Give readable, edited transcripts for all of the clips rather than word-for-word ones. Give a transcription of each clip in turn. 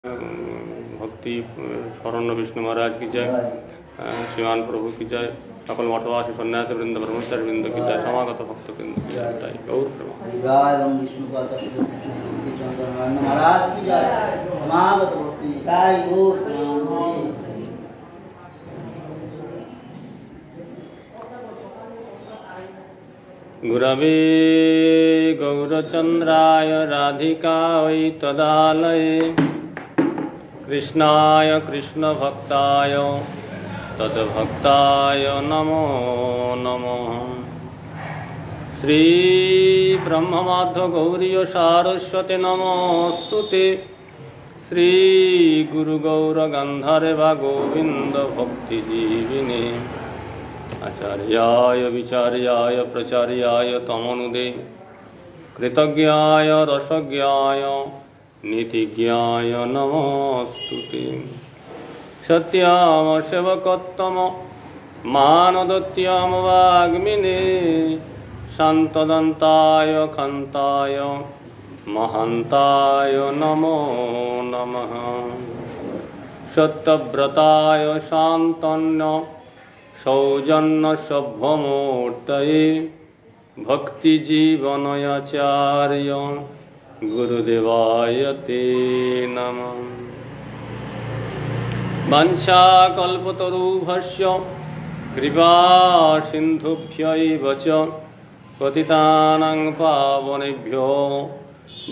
भक्ति शरण्य विष्णु महाराज की जय, श्रीमान प्रभु की जय, सकल मठवासी सन्यासी वृंद ब्रह्मचारी वृंद की जय, समागत भक्त वृंद की जय। गौर महाराज की जय, समागत भक्ति जय गौर। गुरवे गौरचंद्राय राधिकायै तदालये कृष्णाय कृष्णभक्ताय तद्भक्ताय नमो नमः। श्री ब्रह्ममाध्व गौरीय सारस्वती नमोस्तुते। श्री गुरु गौर गंधर्व गोविंद भक्ति जीविने आचार्याय विचार्याय प्रचार्याय तमनुदे कृतज्ञाय रसज्ञाय नीतिज्ञाय नमोस्तुते। सत्याम सेवकोत्तम मानदत्याम वाग्मिने शान्तदन्ताय खन्ताय महन्ताय नमो नमः। सत्यव्रताय शान्तन्य सौजन्य सभ्यमूर्तये भक्तिजीवनयाचार्य गुरुदेवाय ते नमः। वंशाकल्पतरुभ्यश्च कृपा सिन्धुभ्यैव च पतितानां पावनेभ्यो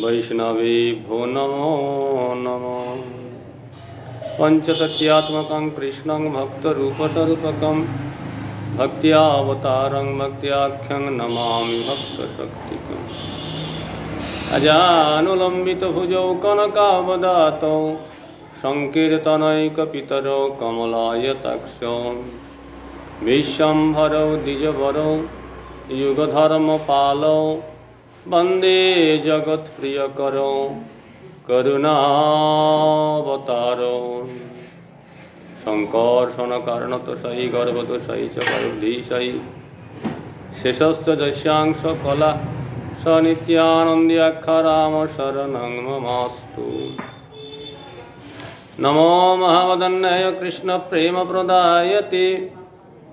वैष्णवेभ्यो नमो नमः। पंचतत्त्वात्मकं कृष्णं भक्तरूपतरूपकं भक्त्यावतारं भक्त्याख्यं नमामि भक्तशक्तिकम्। अजानुलम्बितभुजौ कनकावदातौ संकीर्तनैकपितरौ कमलायताक्षौ विश्वम्भरौ द्विजवरौ युगधर्मपालौ वन्दे जगत्प्रियकरौ करुणावतारो। संकर्षण कारणतोषायि गर्भदोषायि च वरुद्धीशायि शेषस्य दस्यांश कला स नित्यानन्द्याख्यराम शरणं ममास्तु। नमो महावदन्याय कृष्ण प्रेम प्रदायते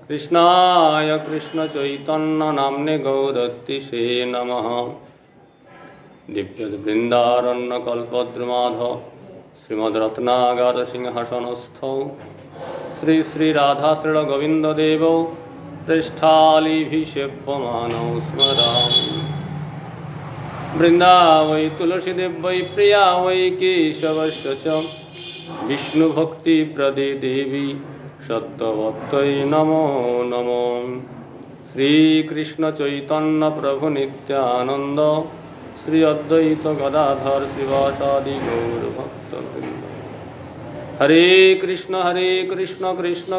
कृष्णाय कृष्ण चैतन्य नाम्ने गौरतिसे नमः। दिव्य वृंदारण्य कल्पद्रुमाध श्रीमद्रत्नागार सिंहासनस्थौ श्री श्री राधा श्रील गोविंद देवौ पृष्ठालीभिषेप्यमानौ स्मरामि। वृंदावै तुलसी देवै प्रिया वै केशवस्य च विष्णुभक्ति प्रदे देवी सत्यवत्यै नमो नमो। श्रीकृष्ण चैतन्य प्रभु नित्यानंद श्री अद्वैत गदाधर श्रीवासादि गौर भक्तवृंद। हरे कृष्ण कृष्ण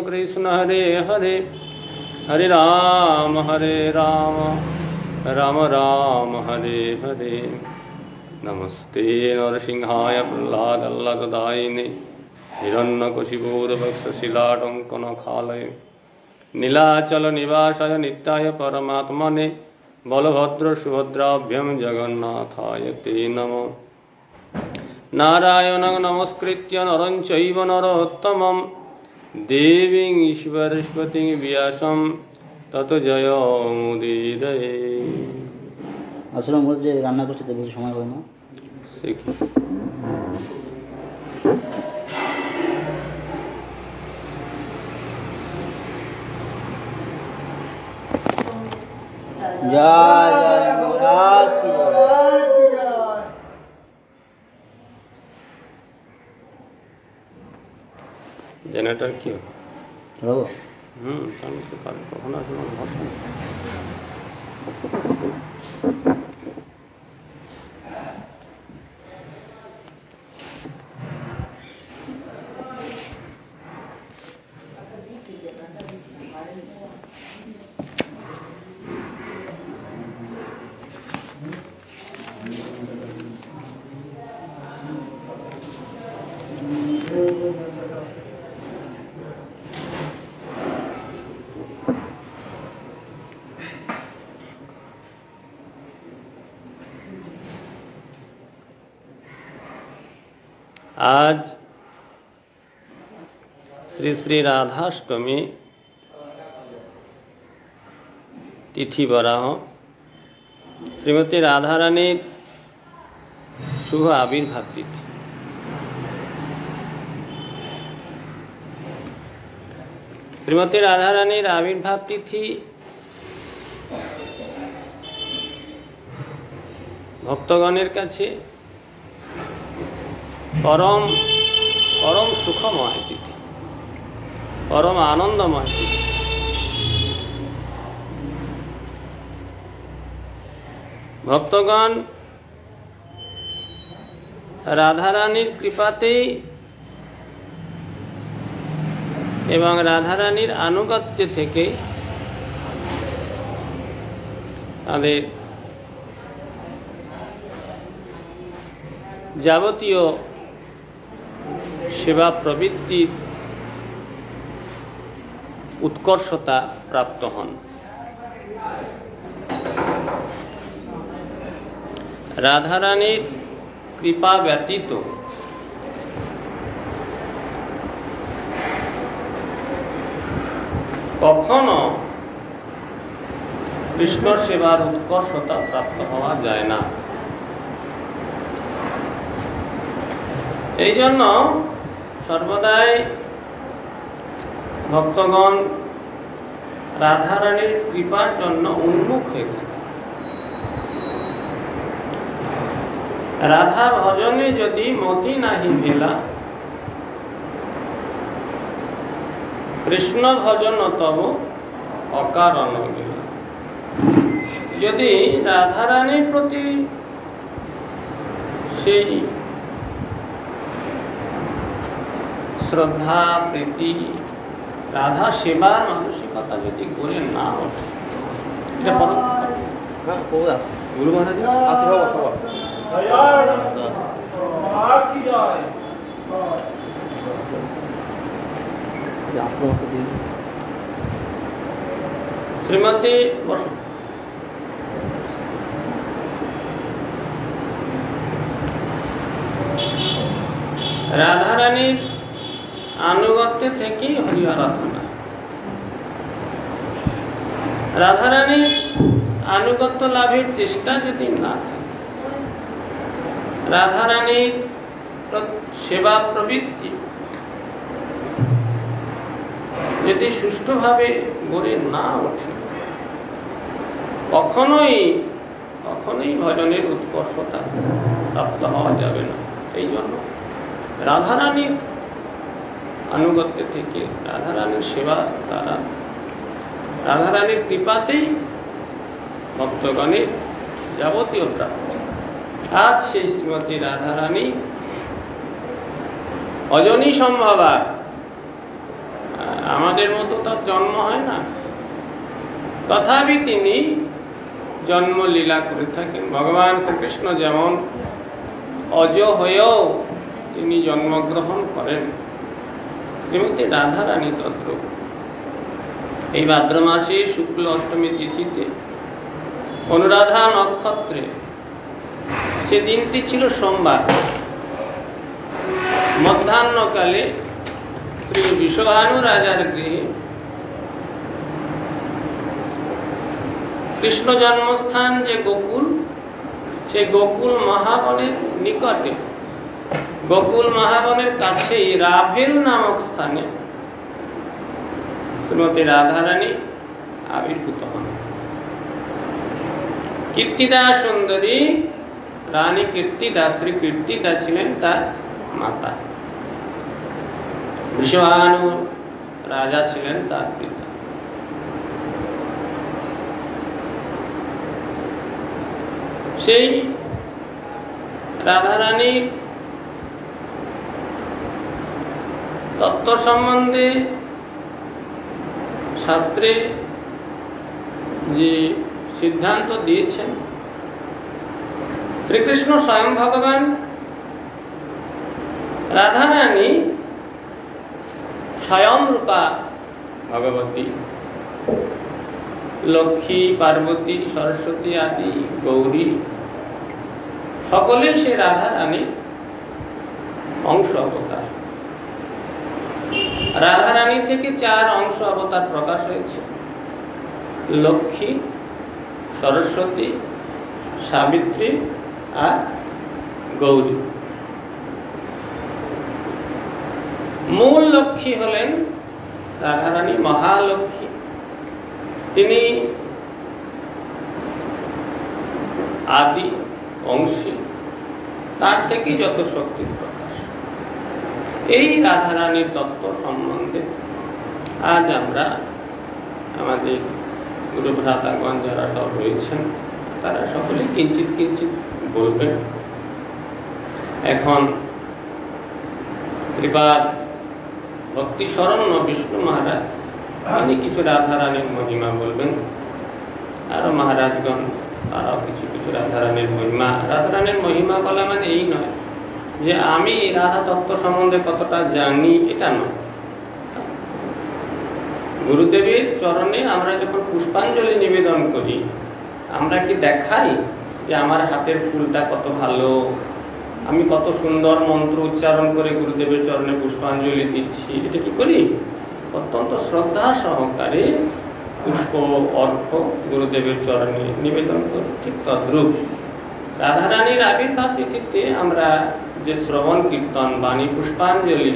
कृष्ण हरे हरे, हरे राम राम राम हरे हरे। नमस्ते नरसिंहाय प्रह्लादल्लदायिने हिरण्यकशिपूर्वक्षशिलाटङ्कनखालये नीलाचल निवासाय नित्याय परमात्मने बलभद्र सुभद्राभ्यं जगन्नाथाय ते नमः। नारायणं नमस्कृत्य नरं चैव नरोत्तमं देवीं ईश्वरस्वतीं व्यासं ततो जयमुदीरये। আসলে আমরা যে রান্না করতে বেশি সময় হয় না। जय जय महाराज की जय। जनरेटर क्यों चलो कখন আসবে ভাষা आज श्री श्री राधाष्टमी तिथि बराह श्रीमती राधा रानी शुभ आविर्भाव तिथि। श्रीमती राधा रानी आविर्भाव तिथि भक्तगणेर काछे परम परम सुखमय तिथि, परम आनंदमय तिथि। भक्तगण राधा रानीर कृपाते एवं राधा रानीर आनुगत्य थेके तादेर যাবতীয় সেবা প্রবৃত্তির উৎকর্ষতা প্রাপ্ত হন। রাধা রানীর কৃপা ব্যতীত কখনো কৃষ্ণ সেবার উৎকর্ষতা প্রাপ্ত হওয়া যায় না। এই জন্য সর্বদাই ভক্তগণ রাধা রানীর কৃপার জন্য উন্মুখ হয়ে থাকে। রাধা ভজনে যদি মতি নাহি ভেলা, কৃষ্ণ ভজন তব অকারণ গেলা। যদি রাধা রানীর প্রতি সেই শ্রদ্ধা প্রীতি রাধা সেবার মানসিকতা যদি গড়ে না ওঠে, এটা গুরু মহারাজ শ্রীমতী বসু রাধা রানীর আনুগত্য থেকেই হরি আরাধনা। রাধা রানীর আনুগত্য লাভের চেষ্টা যদি না থাকে, রাধা রানীর সেবা প্রবৃত্তি যদি সুষ্ঠুভাবে গড়ে না ওঠে, কখনোই ভজনের উৎকর্ষতা প্রাপ্ত হওয়া যাবে না। এই জন্য রাধা রানীর আনুগত্য থেকে, রাধা রানীর সেবা দ্বারা, রাধা রানীর কৃপাতেই ভক্তগণের যাবতীয় প্রাপ্তি। আজ সেই শ্রীমতী রাধা রানী অজনী সম্ভবা, আমাদের মতো তার জন্ম হয় না, তথাপি তিনি জন্ম লীলা করে থাকেন। ভগবান শ্রীকৃষ্ণ যেমন অজ হয়েও তিনি জন্মগ্রহণ করেন, শ্রীমতী রাধা রানী তত্র এই ভাদ্র মাসে শুক্ল অষ্টমী তিথিতে অনুরাধা নক্ষত্রে, সে দিনটি ছিল সোমবার, মধ্যাহ্নকালে শ্রী বিশ্বভানু রাজার গৃহে কৃষ্ণ জন্মস্থান যে গোকুল, সেই গোকুল মহাবনের নিকটে, গোকুল মহাবনের কাছেই রাভেল নামক স্থানে শ্রীমতী রাধা রানী আবির্ভূত হন। কীর্তিদা সুন্দরী রানী কীর্তিদা, শ্রী কীর্তিদা ছিলেন তার মাতা, বিশ্বভানু রাজা ছিলেন তার পিতা। সেই রাধা রানীর তত্ত্ব সম্বন্ধে শাস্ত্রে যে সিদ্ধান্ত দিয়েছেন, শ্রীকৃষ্ণ স্বয়ং ভগবান, রাধা রানী স্বয়ং রূপা ভগবতী, লক্ষ্মী, পার্বতী, সরস্বতী আদি গৌরী সকলের সে রাধা রানী অংশ অবতার। রাধারানী থেকে 4 অংশ অবতার প্রকাশ হয়েছে: লক্ষ্মী, সরস্বতী, সাবিত্রী আর গৌরী। মূল লক্ষ্মী হলেন রাধারানী, মহালক্ষ্মী। তিনি আদি অংশী, তার থেকে যত শক্তির প্রকাশ। এই রাধারানীর তত্ত্ব সম্বন্ধে আজ আমরা আমাদের গুরু ভ্রাতাগণ যারা সব রয়েছেন তারা সকলে কিঞ্চিত কিঞ্চিত বলবেন। এখন শ্রীপাদ ভক্তি শরণ্য বিষ্ণু মহারাজ তিনি কিছু রাধারানীর মহিমা বলবেন, আরো মহারাজগণ তারাও কিছু কিছু রাধারানীর মহিমা। রাধারানীর মহিমা বলা মানে এই নয় যে আমি রাধা তত্ত্ব সম্বন্ধে কতটা জানি, এটা নয়। গুরুদেবের চরণে আমরা যখন পুষ্পাঞ্জলি নিবেদন করি, আমরা কি দেখাই যে আমার হাতের ফুলটা কত ভালো, আমি কত সুন্দর মন্ত্র উচ্চারণ করে গুরুদেবের চরণে পুষ্পাঞ্জলি দিচ্ছি? এটা কি করি? অত্যন্ত শ্রদ্ধা সহকারে পুষ্প অর্ঘ্য গুরুদেবের চরণে নিবেদন করি। ঠিক তদ্রূপ রাধারানীর আবির্ভাব তিথিতে আমরা যে শ্রবণ কীর্তন, বাণী, পুষ্পাঞ্জলি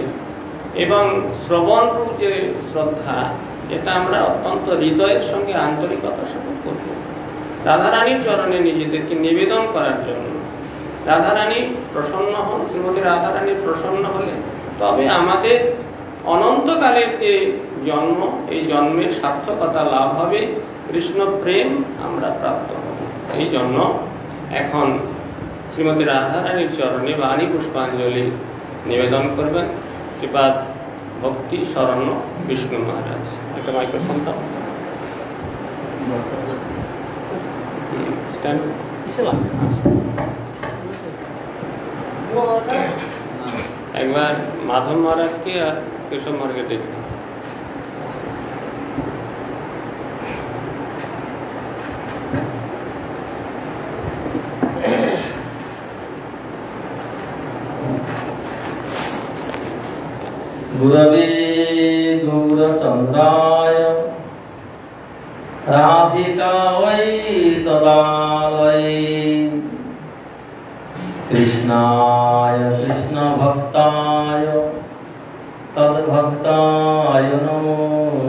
এবং শ্রবণরূপ যে শ্রদ্ধা, এটা আমরা অত্যন্ত হৃদয়ের সঙ্গে আন্তরিকতার সঙ্গে করব, রাধারানীর চরণে নিজেদেরকে নিবেদন করার জন্য। রাধারানী প্রসন্ন হন, শ্রীমতী রাধারানী প্রসন্ন হলে তবে আমাদের অনন্তকালের যে জন্ম, এই জন্মের সার্থকতা লাভ হবে, কৃষ্ণ প্রেম আমরা প্রাপ্ত হব। এই জন্য এখন শ্রীমতী রাধারানীর চরণে বাণী পুষ্পাঞ্জলি নিবেদন করবেন শ্রীপাদ ভক্তি শরণ্য বিষ্ণু মহারাজ। একটা মাইক্রোফোন দাও। একবার মাধব মহারাজকে আর কেশব মহারাজকে দেখবেন। गुरवे गौरचन्द्राय राधिकायै तदालये कृष्णाय कृष्णभक्ताय तद्भक्ताय नमो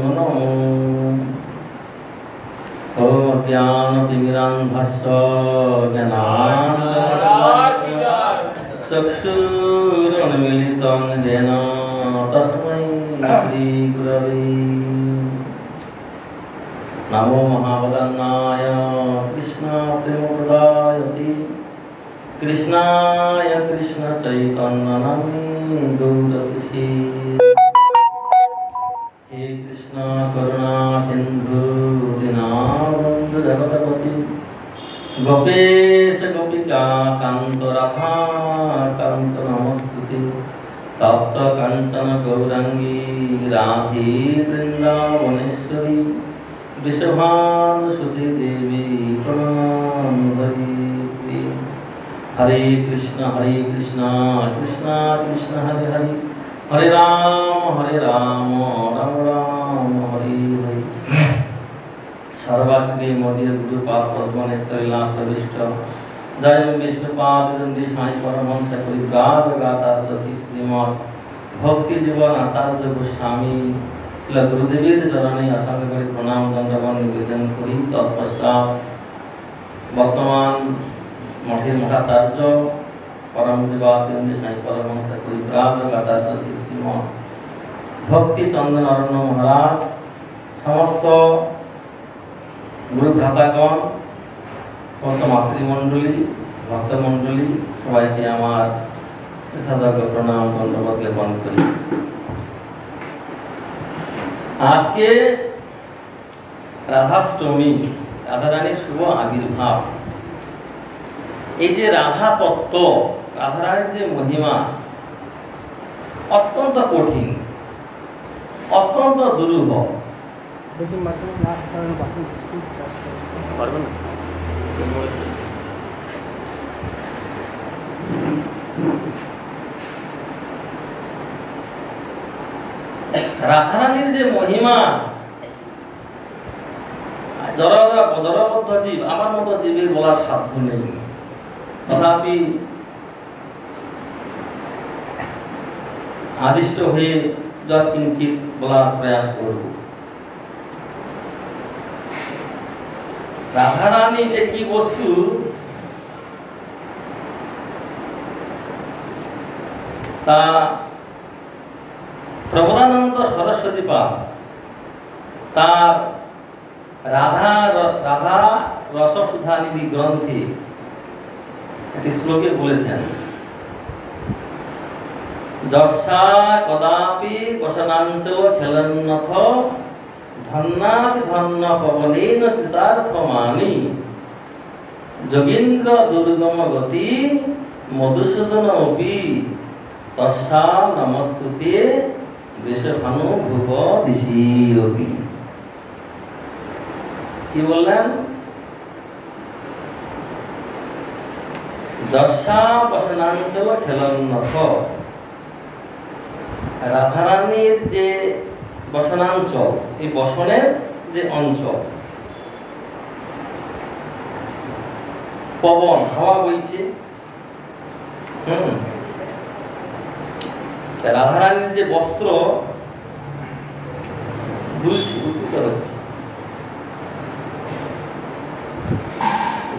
नमो। ॐ ज्ञानतिमिरान्धस्य ज्ञानाञ्जनशलाकया चक्षुरुन्मीलितं येन तस्मै श्रीगुरवे नमो। महावदन्नाय कृष्णप्रेमप्रदायते कृष्णाय कृष्णचैतन्यनाम्ने गौरविषे। हे कृष्ण करुणा सिन्धु दीनबन्धु जगत्पते गोपेश गोपिका कान्त राधाकान्त नमस्ते। तप्त काञ्चन गौरांगी राधे वृन्दावनेश्वरी वृषभानुसुते देवी प्रणमामि हरि। हरे कृष्ण कृष्ण कृष्ण हरे हरे, हरे राम राम राम हरे हरे। सर्वाग्रे मोदीर गुरुपाद पद्म नेत्रलीला प्रविष्ट जय विष्णुपाद वृंदी साई परमहंस परिव्राज गाता श्री श्रीमद भक्ति जीवन आचार्य गोस्वामी श्री गुरुदेवेर चरणे असंख्य करे प्रणाम दंडवत निवेदन करी। तत्पश्चात वर्तमान मठेर मठाचार्य परम जीवात वृंदी साई परमहंस परिव्राज गाता श्री श्रीमद भक्ति चंदन अरण्य महाराज, समस्त गुरु भ्रातागण, समस्त मातृमंडली, भक्तमंडली सबाइके आमार यथायोग्य प्रणाम दंडवत ज्ञापन करी। आज के राधाष्टमी, राधारानीर शुभ आविर्भाव, এই যে রাধা তত্ত্ব, রাধারানীর যে মহিমা অত্যন্ত কঠিন, অত্যন্ত দুরূহ। রাধারানীর যে মহিমা, জড়বদ্ধ জীব, আমার মতো জীবের বলার সাধ্য নেই, তথাপি আদিষ্ট হয়ে যৎকিঞ্চিৎ বলার প্রয়াস করব। রাধারানী যে কি বস্তু তা প্রবোধানন্দ সরস্বতী পাদ তার রাধা রসসুধানিধি গ্রন্থে একটি শ্লোকে বলেছেন, যস্যা কদাপি বসনাঞ্চল খেলন্নথ ধন্যাতি ধন্য পবনেন কৃতার্থমানি যোগীন্দ্র দুর্গম গতি মধুসূদন অপি তস্যা নমস্তুতে বৃষভানু ভুব দিশিয়পি। কি বললেন? যস্যা বসনাঞ্চল খেলন্নথ, রাধারানীর যে বসনাঞ্চল, এই বসনের যে অঞ্চল, পবন হাওয়া বইছে, রাধারানীর যে বস্ত্র দুলছে, উত্থিত হচ্ছে।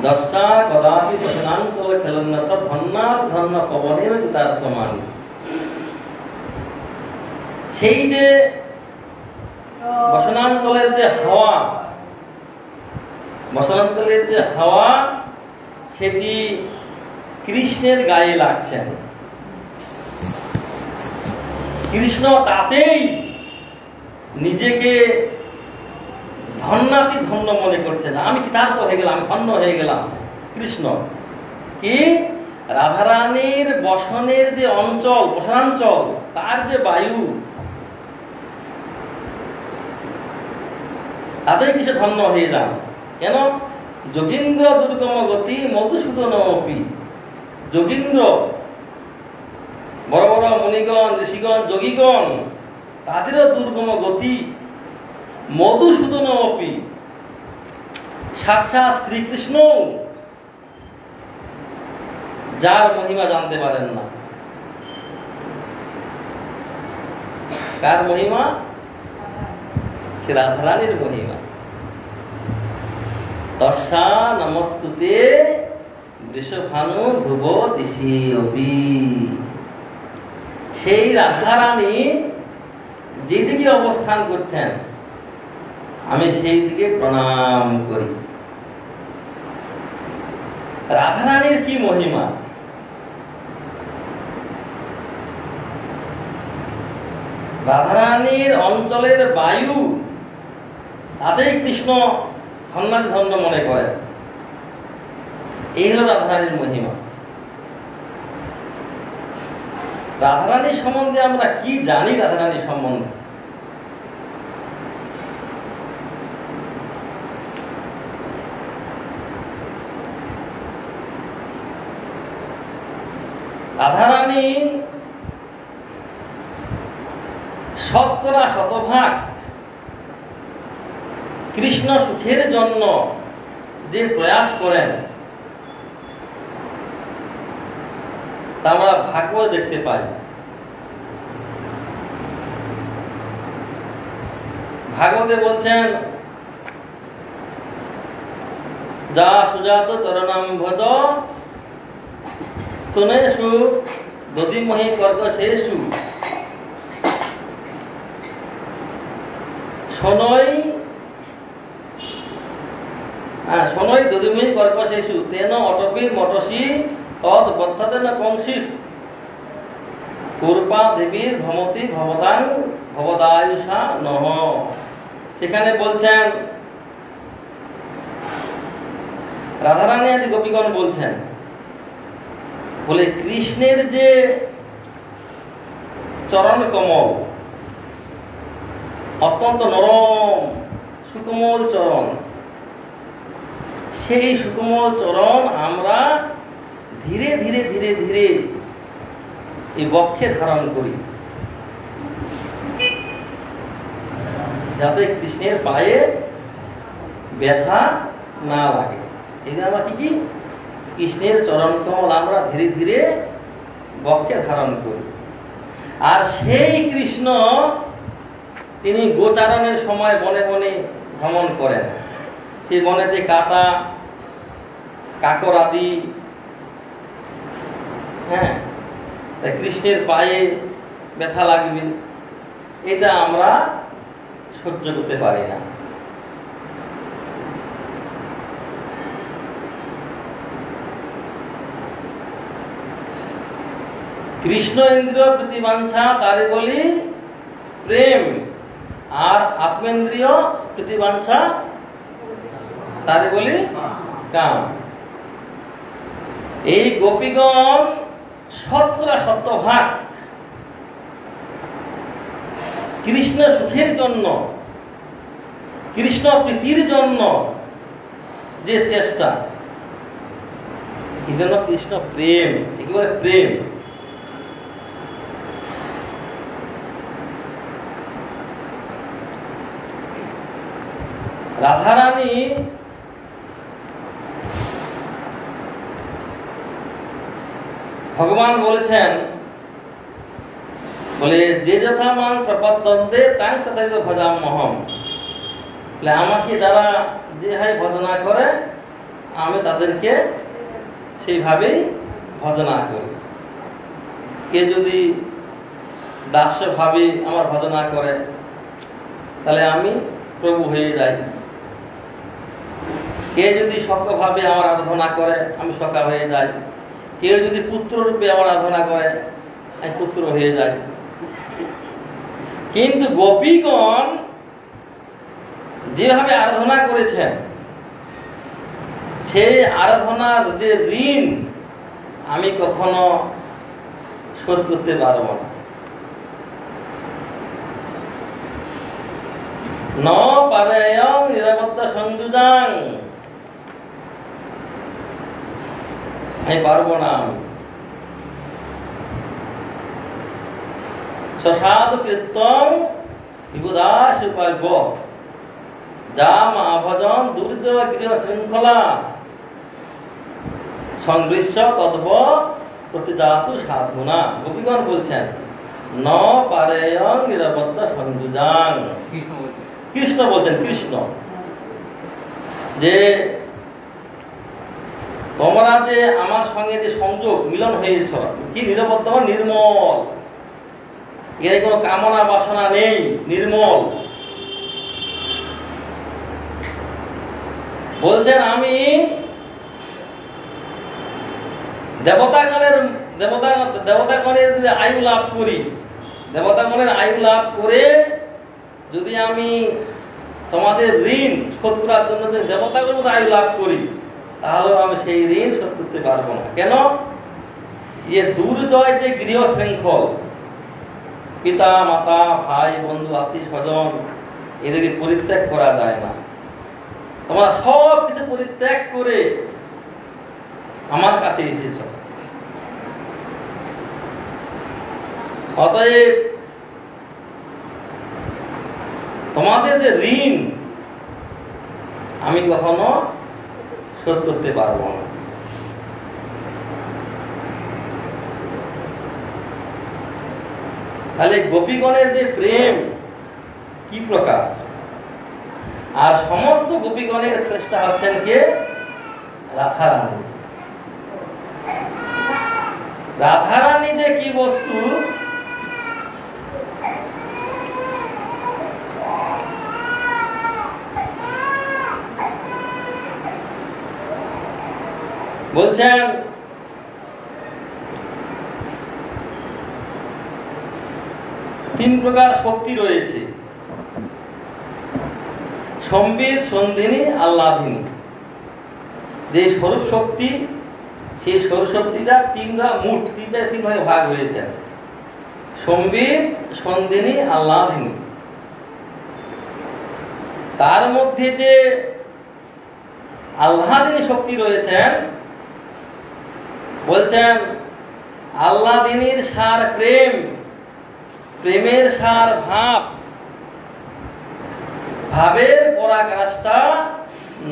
যস্যা কদাপি বসনাঞ্চল খেলন্নথ ধন্যাত ধন্য পবনেন কৃতার্থমানি। সেই যে বসনাঞ্চলের যে হাওয়া, বসনাঞ্চলের যে হাওয়া, সেটি কৃষ্ণের গায়ে লাগছেন। কৃষ্ণ তাতেই নিজেকে ধন্যাতি ধন্য মনে করছেন। আমি কৃতার্থ হয়ে গেলাম, আমি ধন্য হয়ে গেলাম। কৃষ্ণ কি? রাধারানীর বসনের যে অঞ্চল, বসনাঞ্চল, তার যে বায়ু, তাতেই কিছু ধন্য হয়ে যান। কেন? যোগীন্দ্র দুর্গম গতি মধুসূদন অপি। যোগীন্দ্র, বড় বড় মুনিগণ, ঋষিগণ, যোগীগণ, তাদেরও দুর্গম গতি মধুসূদন অপি। সাক্ষাৎ শ্রীকৃষ্ণ যার মহিমা জানতে পারেন না। কার মহিমা? সে রাধারানীর মহিমা। তস্যা নমস্তুতে বৃষভানু ধ্রুব দিশিয়পি। সেই রাধারানী যেদিকে অবস্থান করছেন, আমি সেই দিকে প্রণাম করি। রাধারানীর কি মহিমা! রাধারানীর অঞ্চলের বায়ু, তাতেই কৃষ্ণ ধন্যাতি ধন্য মনে করেন। এই হল রাধারানীর মহিমা। রাধারানীর সম্বন্ধে আমরা কি জানি? রাধারানীর সম্বন্ধে রাধারানী শতকরা শতভাগ কৃষ্ণ সুখের জন্য যে প্রয়াস করেন, তা আমরা ভাগবত দেখতে পাই। ভাগবতে বলছেন, যা সুজাত চরণাম্ভজ স্তনেষু দধিমহি কর্কশেষু শোনই দধিমহি কর্কশেষু তেন অটপি মটসি তদ বদ্ধতেন কংসিত কূর্পা দেবীর ভমতি ভবতাং ভবদায়ুষা নহ। সেখানে বলছেন, রাধারানী আদি গোপীগণ বলছেন, বলে কৃষ্ণের যে চরণ কমল, অত্যন্ত নরম সুকোমল চরণ, সেই সুকোমল চরণ আমরা ধীরে ধীরে ধীরে ধীরে এই বক্ষে ধারণ করি। যাতে কৃষ্ণের পায়ে ব্যথা না লাগে। এই জন্য আমরা কি কৃষ্ণের চরণ কমল আমরা ধীরে ধীরে বক্ষে ধারণ করি। আর সেই কৃষ্ণ তিনি গোচারণের সময় বনে বনে ভ্রমণ করেন। সেই বনেতে কাটা, কাকর আদি, হ্যাঁ, তাই কৃষ্ণের পায়ে ব্যথা লাগবে, এটা আমরা সহ্য করতে পারি না। কৃষ্ণ ইন্দ্রিয় প্রতিবাঞ্ছা তারে বলি প্রেম, আর আত্মেন্দ্রিয় প্রতিবাঞ্ছা তারে বলি কাম। এই গোপীগণ শতকরা শতভাগ কৃষ্ণ সুখের জন্য, কৃষ্ণ প্রীতির জন্য যে চেষ্টা, এই জন্য কৃষ্ণ প্রেম, একেবারে প্রেম। রাধারানী ভগবান বলেছেন, বলে যে যথা মান প্রপদ্যন্তে তাং সতৈব ভজাম্যহম, বলে আমাকে যারা যে হয় ভজনা করে আমি তাদেরকে সেইভাবেই ভজনা করি। কে যদি দাস্য ভাবে আমার ভজনা করে তাহলে আমি প্রভু হয়ে যাই। কে যদি সখ্য ভাবে আমার আরাধনা করে আমি সখা হয়ে যাই। কেউ যদি পুত্র রূপে আমার আরাধনা করে আমি পুত্র হয়ে যাই। কিন্তু গোপীগণ যেভাবে আরাধনা করেছেন সেই আরাধনার যে ঋণ আমি কখনো শোধ করতে পারব না। ন পারেয়ং নিরাবদ্ধ সংযুজাং, আমি পারবো না। সসাধু কীর্তন বিবুদাস উপাল্প যা মহাভজন দুরিত গৃহ শৃঙ্খলা সংগৃহ্য তদ্ভ প্রতিজাতু সাধুনা। গোপীগণ বলছেন ন পারেয়ং নিরাবদ্ধ সংযুজাং, কৃষ্ণ বলছেন, কৃষ্ণ যে তোমরা যে আমার সঙ্গে যে সংযোগ মিলন হয়েছ, কি নিরাবদ্ধ, নির্মল, এর কোনো কামনা বাসনা নেই, নির্মল। বলছেন আমি দেবতাগণের যদি আয়ু লাভ করি, দেবতাগণের আয়ু লাভ করে যদি আমি তোমাদের ঋণ শোধ করার জন্য যদি দেবতাগণের আয়ু লাভ করি তাহলে আমি সেই ঋণ শোধ করতে পারবো না। কেন? যে দুর্জয় যে গৃহ শৃঙ্খল, পিতা মাতা ভাই বন্ধু আত্মীয় স্বজন এদেরকে পরিত্যাগ করা যায় না। তোমরা সব কিছু পরিত্যাগ করে আমার কাছে এসেছ, অতএব তোমাদের যে ঋণ আমি কখনো শোধ করতে পারবো না। তাহলে গোপীগণের যে প্রেম কি প্রকার, আর সমস্ত গোপীগণের শ্রেষ্ঠ হচ্ছেন কে? রাধারানী। রাধারানী যে কি বস্তু, বলছেন তিন প্রকার শক্তি রয়েছে, সম্বিত, সন্ধিনী, আহ্লাদিনী। যে স্বরূপ শক্তি, সেই স্বরূপ শক্তিটা তিন ভাগে ভাগ হয়েছে, সম্বিত, সন্ধিনী, আহ্লাদিনী। তার মধ্যে যে আহ্লাদিনী শক্তি রয়েছেন, বলছেন আহ্লাদিনীর সার প্রেম, প্রেমের সার ভাব, ভাবের পরাকাষ্ঠা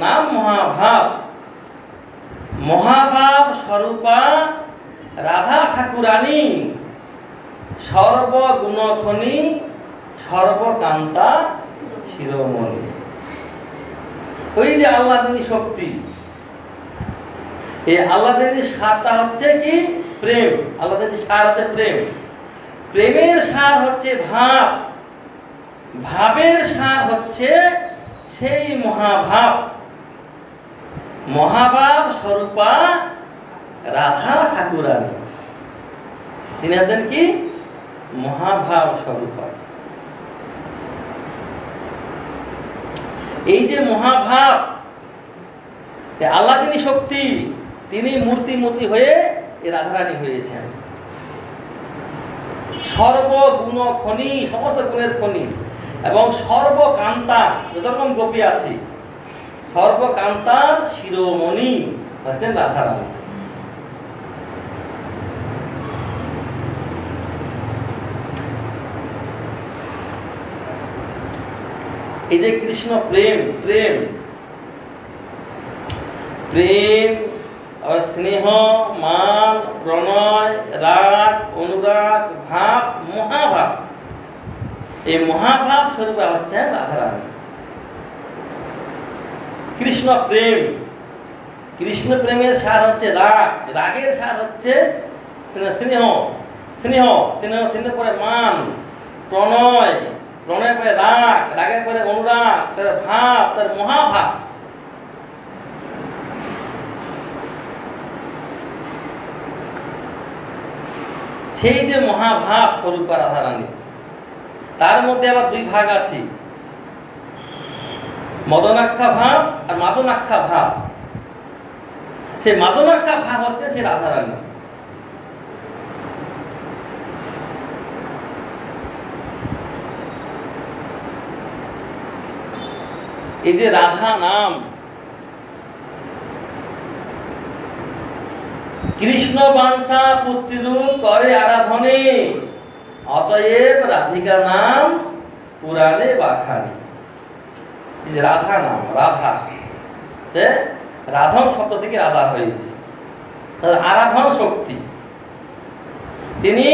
নাম মহাভাব। মহাভাব স্বরূপা রাধা ঠাকুরানী, সর্বগুণখনি সর্বকান্তা শিরোমণি। ওই যে আল্লাহদিনী শক্তি, এই আল্লাহদিনী সারটা হচ্ছে কি? প্রেম। আল্লাহদিনী সার হচ্ছে প্রেম। প্রেমের সার হচ্ছে ভাব, ভাবের সার হচ্ছে সেই মহাভাব। মহাভাব স্বরূপা রাধা ঠাকুরানী, তিনি আছেন কি? মহাভাব স্বরূপা। এই যে মহাভাব, আল্লাহ তিনি শক্তি, তিনি মূর্তিমতী হয়ে এই রাধারানী হয়েছেন। সর্বগুণ খনি, সমস্ত গুণের খনি, এবং সর্বকান্তা, যত রকম গোপী আছে, সর্বকান্তার শিরোমণি হচ্ছেন রাধারানী। এই যে কৃষ্ণ প্রেম, প্রেম প্রেম স্নেহ, মান, প্রণয়, রাগ, অনুরাগ, ভাব, মহাভাব, এই মহাভাব স্বরূপা হচ্ছেন রাধারানী। কৃষ্ণ প্রেম, কৃষ্ণ প্রেমের সার হচ্ছে রাগ, রাগের সার হচ্ছে স্নেহ, স্নেহ স্নেহ স্নেহ পরে মান, প্রণয়, প্রণয় পরে রাগ, রাগের পরে অনুরাগ, তার ভাব, তার মহাভাব। সেই যে মহাভাব স্বরূপা রাধারানী, তার মধ্যে আবার দুই ভাগ আছে, মদনাখ্যা ভাব আর মাদনাখ্যা ভাব। সেই মাদনাখ্যা ভাব হচ্ছে সেই রাধারানী। এই যে রাধা নাম, কৃষ্ণ বাঞ্ছা পুত্ররূপ করে আরাধনে, অতএব রাধিকা নাম পুরাণে বাখানি। এই যে রাধা নাম, রাধা, যে রাধন শব্দ থেকে রাধা হয়েছে, আরাধন শক্তি। তিনি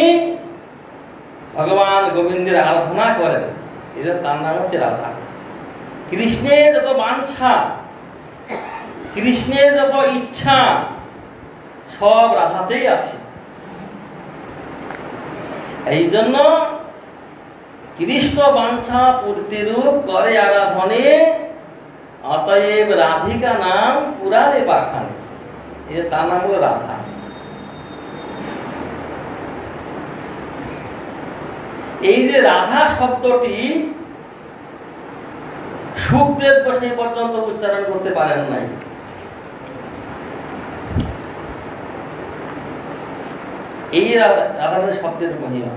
ভগবান গোবিন্দের আরাধনা করেন, এই যে তার নাম হচ্ছে রাধা। কৃষ্ণের যত বাঞ্ছা, কৃষ্ণের যত ইচ্ছা, সব রাধাতেই আছে। এই জন্য কৃষ্ণ বাঞ্ছা পূর্তিরূপ করে আরাধনে, অতএব রাধিকা নাম পুরাণে বাখানে। এই তার নাম হলো রাধা। এই যে রাধা শব্দটি সুখদেব গোসাই পর্যন্ত উচ্চারণ করতে পারেন নাই। এই রাধারানী শব্দের মহিমা।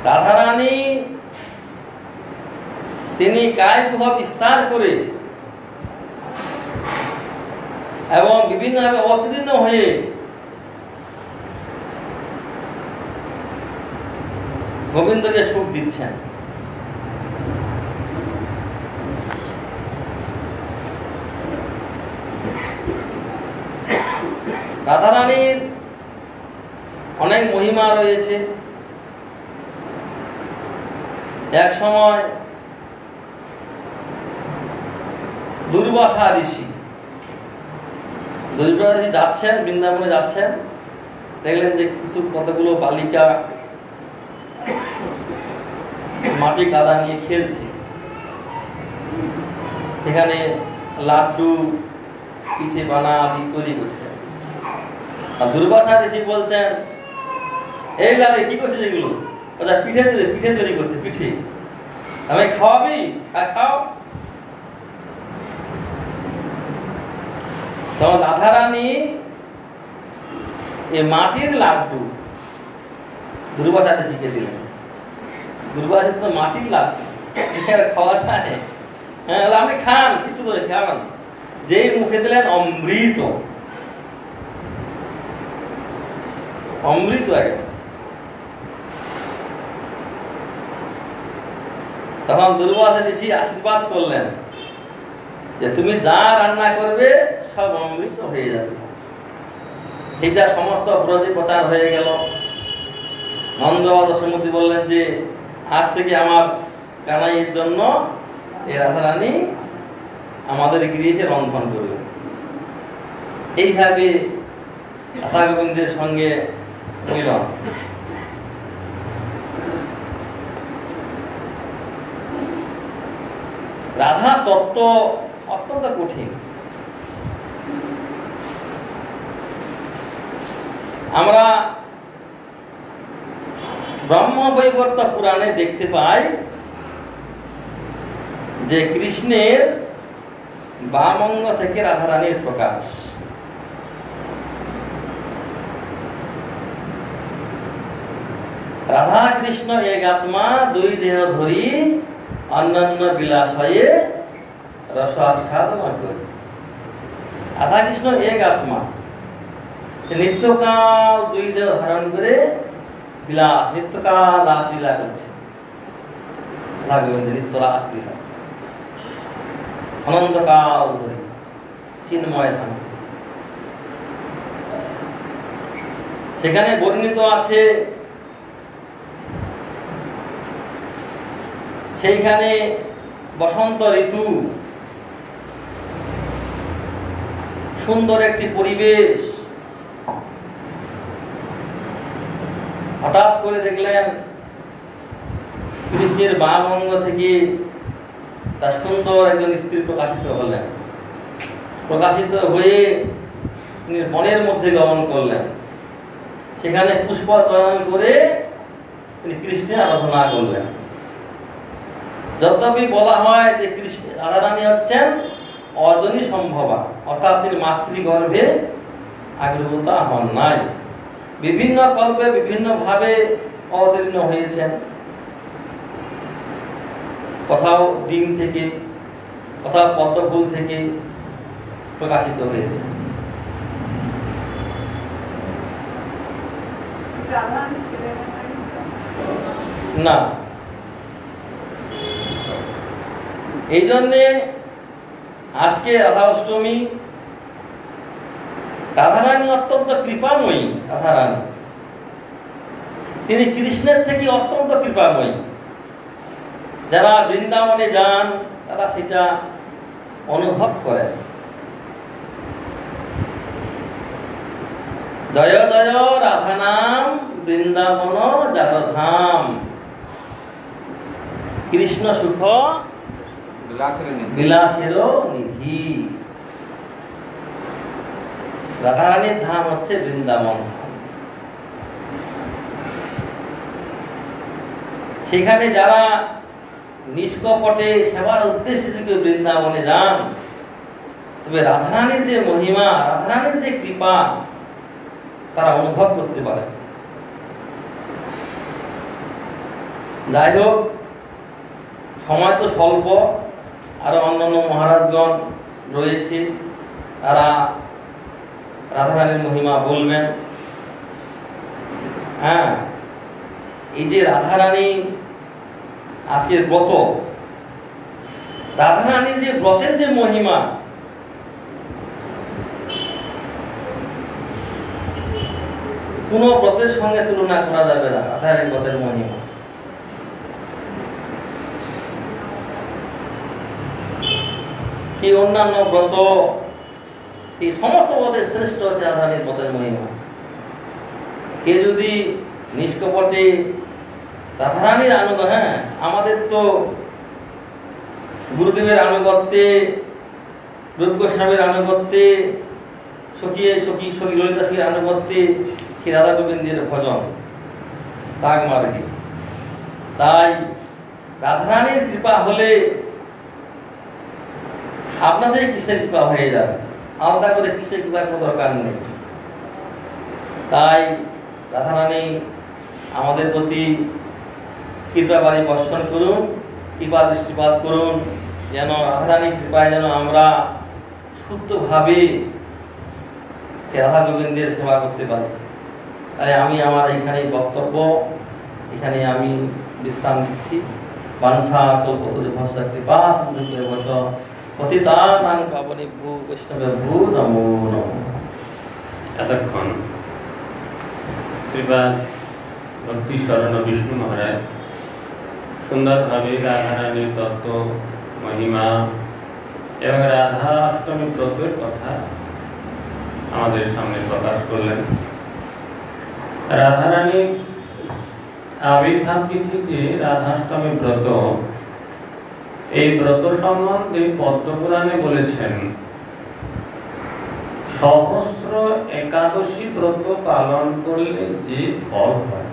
রাধারানী তিনি কায়গুহ বিস্তার করে এবং বিভিন্নভাবে অবতীর্ণ হয়ে গোবিন্দকে সুখ দিচ্ছেন। রাধারানীর অনেক মহিমা রয়েছে। এক সময় দুর্বাসা ঋষি যাচ্ছেন, বৃন্দাবনে যাচ্ছেন, দেখলেন যে কিছু কতগুলো বালিকা মাটি কাদা নিয়ে খেলছে। সেখানে লাড্ডু, পিঠে বানা আদি তৈরি করছে। আর দুর্বাসা ঋষি বলছেন, এই লালে কি করছে যেগুলো? পিঠে পিঠে তৈরি করছে, পিঠে আমি খাওয়াবি, খাও। তখন রাধারানী এই মাটির লাড্ডু দুর্বাসাকে শিখে দিলেন। দুর্বাসা তো মাটির লাড্ডু খাওয়া যায়? হ্যাঁ, আপনি খান, কিছু করে খান। যেই মুখে দিলেন অমৃত, অমৃত। তখন দুর্বাসা ঋষি আশীর্বাদ করলেন যে তুমি যা রান্না করবে সব অমৃত হয়ে যাবে। সেটা সমস্ত ব্রজে প্রচার হয়ে গেল। নন্দ দশমূর্তি বললেন যে আজ থেকে আমার কানাইয়ের জন্য এই রাধারানী আমাদের গৃহে রন্ধন করবে। এইভাবে রাধা গোবিন্দের সঙ্গে মিলন। রাধা তত্ত্ব অত্যন্ত কঠিন। আমরা ব্রহ্মবৈবর্ত পুরাণে দেখতে পাই যে কৃষ্ণের বাম অঙ্গ থেকে রাধারানীর প্রকাশ। রাধা কৃষ্ণ এক আত্মা, দুই দেহ ধরি অন্যান্য বিলাস হয়ে রস আস্বাদন করি। রাধা কৃষ্ণ এক আত্মা, নিত্যকাল দুই দেহ ধারণ করে বিলাস, নিত্যকাল রাস লীলা করছে। রাধা গোবিন্দ নিত্য রাস লীলা অনন্তকাল ধরে চিন্ময় ধাম। সেখানে বর্ণিত আছে সেইখানে বসন্ত ঋতু, সুন্দর একটি পরিবেশ। হঠাৎ করে দেখলেন কৃষ্ণের বাম অঙ্গ থেকে তার সুন্দর একজন স্ত্রী প্রকাশিত হলেন। প্রকাশিত হয়ে তিনি বনের মধ্যে গমন করলেন। সেখানে পুষ্প চয়ন করে তিনি কৃষ্ণের আরাধনা করলেন। যদ্যপি বলা হয় যে কৃষ্ণ রাধারানী হচ্ছেন অজনী সম্ভবা, অর্থাৎ তিনি মাতৃগর্ভে আবির্ভূতা হন নাই, বিভিন্ন কল্পে বিভিন্ন ভাবে অবতীর্ণ হয়েছেন। কোথাও ডিম থেকে, কোথাও পদ্ম ফুল থেকে প্রকাশিত হয়েছে। না, এই জন্যে আজকে রাধা অষ্টমী। রাধারানী অত্যন্ত কৃপাময়ী। রাধারানী তিনি কৃষ্ণের থেকে অত্যন্ত কৃপাময়ী। যারা বৃন্দাবনে যান তারা সেটা অনুভব করেন। জয় জয় রাধা নাম বৃন্দাবন যার ধাম, কৃষ্ণ সুখ বিলাসের নিধি। রাধারানীর ধাম হচ্ছে বৃন্দাবন। সেখানে যারা নিষ্কপটে সেবার উদ্দেশ্যে যদি বৃন্দাবনে যান, তবে রাধারানীর যে মহিমা, রাধারানীর যে কৃপা তারা অনুভব করতে পারে। যাই হোক, সময় তো স্বল্প, আরো অন্যান্য মহারাজগণ রয়েছে, তারা রাধারানীর মহিমা বলবেন। হ্যাঁ, এই যে রাধারানী আজকের ব্রত, রাধারানীর যে ব্রতের যে মহিমা, কোন ব্রতের সঙ্গে তুলনা করা যাবে না। রাধারানীর ব্রতের মহিমা কি অন্যান্য ব্রত, এই সমস্ত ব্রতের শ্রেষ্ঠ হচ্ছে রাধারানীর ব্রতের মহিমা। কে যদি নিষ্কপটে রাধারানীর আনুগত্য, হ্যাঁ আমাদের তো গুরুদেবের আনুগত্যে, রূপ গোস্বামীর আনুগত্যে, সখী ললিতা সখীর আনুগত্যে শ্রী রাধা গোবিন্দের ভজন তাগ মার্গে। তাই রাধারানীর কৃপা হলে আপনাদের কৃষ্ণের কৃপা হয়ে যাবে, আলাদা করে কৃষ্ণের কৃপার কোনো দরকার নেই। তাই রাধারানী আমাদের প্রতি কৃপাবাড়ি বর্ষণ করুন, কৃপা দৃষ্টিপাত করুন, যেন রাধারানীর কৃপায় যেন আমরা শুদ্ধভাবে সে রাধা গোবিন্দের সেবা করতে পারি। তাই আমি আমার এখানে বক্তব্য এখানে আমি বিশ্রাম দিচ্ছি। বাঞ্ছা কল্পতরুভ্যশ্চ কৃপাসিন্ধুভ্যেব চ পতিতানাং পাবনেভ্যো বৈষ্ণবেভ্যো নমো নমঃ। এতক্ষণ শ্রীপাদ ভক্তি শরণ বিষ্ণু মহারাজ সুন্দরভাবে রাধারানীর তত্ত্ব, মহিমা এবং রাধা অষ্টমী ব্রতের কথা আমাদের সামনে প্রকাশ করলেন। রাধারানীর আবির্ভাব তিথি যে রাধাষ্টমী ব্রত, এই ব্রত সম্বন্ধে পদ্মপুরাণে বলেছেন সহস্র একাদশী ব্রত পালন করলে যে ফল হয়,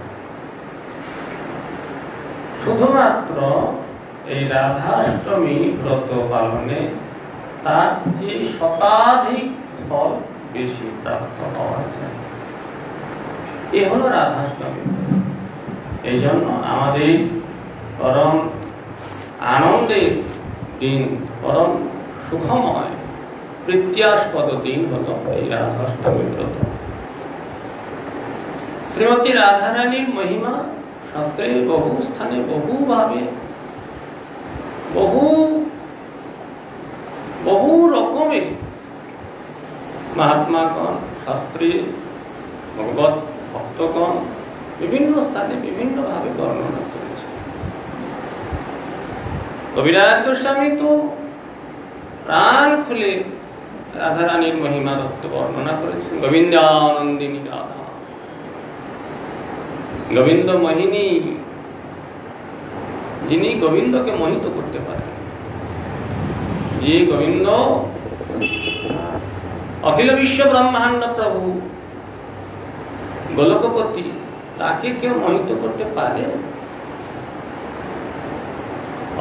শুধুমাত্র এই রাধাষ্টমী ব্রত পালনে তার যে শতাধিক ফল বেশি প্রাপ্ত হওয়া যায়। এ হলো রাধাষ্টমী। এই জন্য আমাদের পরম আনন্দের দিন, পরম সুখময় প্রীত্যাস্পদ দিন হলো এই রাধাষ্টমী ব্রত। শ্রীমতী রাধারানীর মহিমা শাস্ত্রে বহু স্থানে বহুভাবে বহু রকমের মহাত্মাগণ, শাস্ত্রী, ভগবত ভক্তগণ বিভিন্ন স্থানে বিভিন্ন ভাবে বর্ণনা করেছে। কবিরাজ গোস্বামী তো প্রাণ খুলে রাধারানীর মহিমা তত্ত্ব বর্ণনা করেছেন। গোবিন্দানন্দিনী রাধা, গোবিন্দ মোহিনী, যিনি গোবিন্দকে মোহিত করতে পারেন, যে গোবিন্দ অখিল বিশ্ব ব্রহ্মাণ্ড প্রভু, গোলকপতি, তাকে কেউ মোহিত করতে পারে?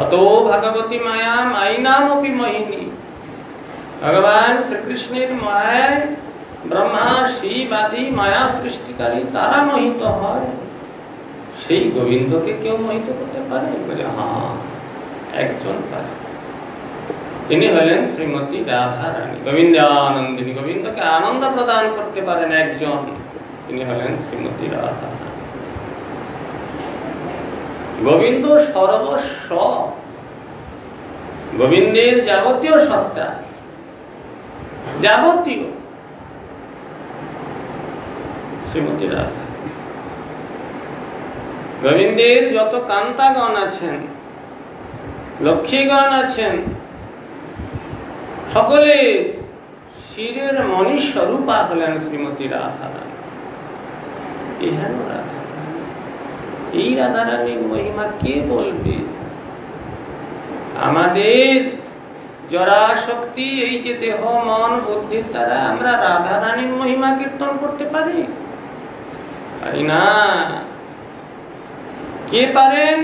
অত ভগবতী মায়া মাইনামপি মোহিনী। ভগবান শ্রীকৃষ্ণের মায়ায় ব্রহ্মা, শিব আদি মায়া সৃষ্টিকারী তারা মোহিত হয়, সেই গোবিন্দকে কেউ মোহিত করতে পারে? বলে হ্যাঁ, একজন পারে। তিনি হলেন শ্রীমতী রাধারানী, গোবিন্দানন্দিনী। গোবিন্দকে আনন্দ প্রদান করতে পারেন একজন, তিনি হলেন শ্রীমতী রাধা। গোবিন্দ সর্বস্ব, গোবিন্দের যাবতীয় সত্তা, যাবতীয় শ্রীমতী রাধা। গোবিন্দের যত কান্তাগণ আছেন, লক্ষ্মীগণ আছেন, সকলে শিরের মণি স্বরূপা হলেন শ্রীমতী রাধারানী। ইহান রাধা, এই রাধারানীর মহিমা কে বলবে? আমাদের জড়াশক্তি, এই যে দেহ মন বুদ্ধির দ্বারা আমরা রাধারানীর মহিমা কীর্তন করতে পারি? পারি না। কে পারেন?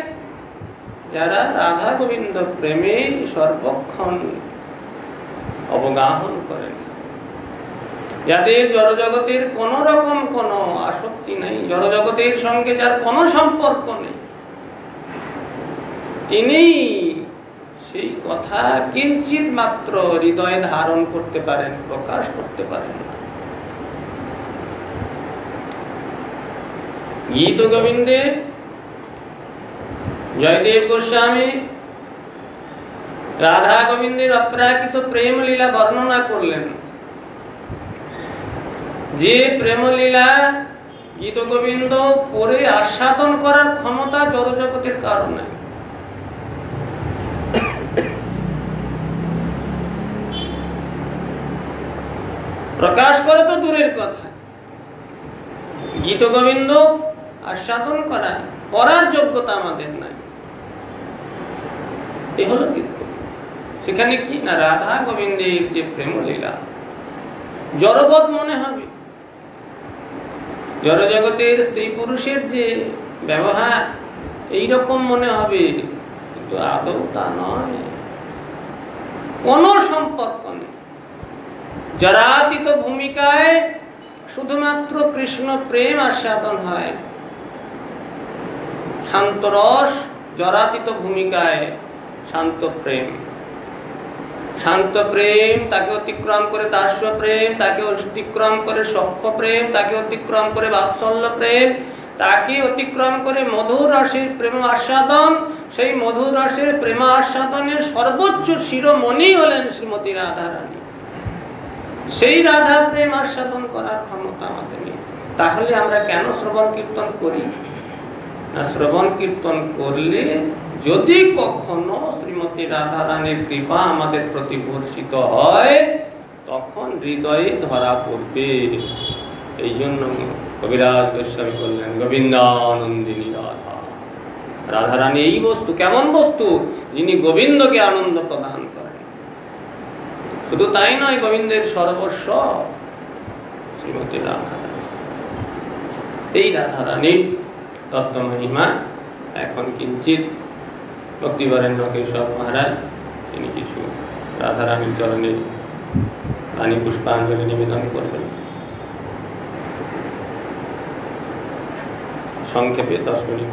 যারা রাধা গোবিন্দ প্রেমে সর্বক্ষণ অবগাহন করেন, যাদের জড়জগতের কোন রকম কোন আসক্তি নেই, জড়জগতের সঙ্গে যার কোনো সম্পর্ক নেই, তিনি সেই কথা কিঞ্চিত মাত্র হৃদয়ে ধারণ করতে পারেন, প্রকাশ করতে পারেন না। গীত গোবিন্দে জয়দেব গোস্বামী রাধা গোবিন্দের অপ্রাকৃত প্রেম লীলা বর্ণনা করলেন। যে প্রেম লীলা গীত গোবিন্দ পরে আস্বাদন করার ক্ষমতা জড়জগতের কারণে, প্রকাশ করে তো দূরের কথা, গীত গোবিন্দ আস্বাদন করার যোগ্যতা আমাদের নাই। এ হলো গীত। সেখানে কি না, রাধা গোবিন্দের যে প্রেম লীলা জড়বৎ মনে হবে, জড়জগতের স্ত্রী পুরুষের যে ব্যবহার এইরকম মনে হবে, কিন্তু আদৌ তা নয়, কোন সম্পর্ক নেই। জড়াতীত ভূমিকায় শুধুমাত্র কৃষ্ণ প্রেম আস্বাদন হয়, শান্ত রস। জড়াতীত ভূমিকায় শান্ত প্রেম, শান্ত প্রেম, তাকে অতিক্রম করে দাস্য প্রেম, তাকে অতিক্রম করে সখ্য প্রেম, তাকে অতিক্রম করে বাৎসল্য প্রেম, তাকে অতিক্রম করে মধুর রসের প্রেম আস্বাদন, সেই মধুর রসের প্রেম আস্বাদনের সর্বোচ্চ শিরোমণি হলেন শ্রীমতী রাধারানী। সেই রাধা প্রেম আস্বাদন করার ক্ষমতা আমাদের নেই। তাহলে আমরা কেন শ্রবণ কীর্তন করি না? শ্রবণ কীর্তন করলে যদি কখনো শ্রীমতী রাধারানীর কৃপা আমাদের প্রতি বর্ষিত হয়, তখন হৃদয়ে ধরা পড়বে। এই জন্য কবিরাজ গোস্বামী বললেন গোবিন্দানন্দিনী রাধা। রাধারানী এই বস্তু, কেমন বস্তু? যিনি গোবিন্দকে আনন্দ প্রদান করেন। শুধু তাই নয়, গোবিন্দের সর্বস্ব শ্রীমতী রাধারানী। এই রাধারানীর তত্ত্ব মহিমা এখন কিঞ্চিত ভক্তিবরেণ্য কেশব মহারাজ তিনি কিছু রাধারানীর চরণে পানি পুষ্পাঞ্জলি নিবেদন করবেন। সংক্ষেপে 10 মিনিট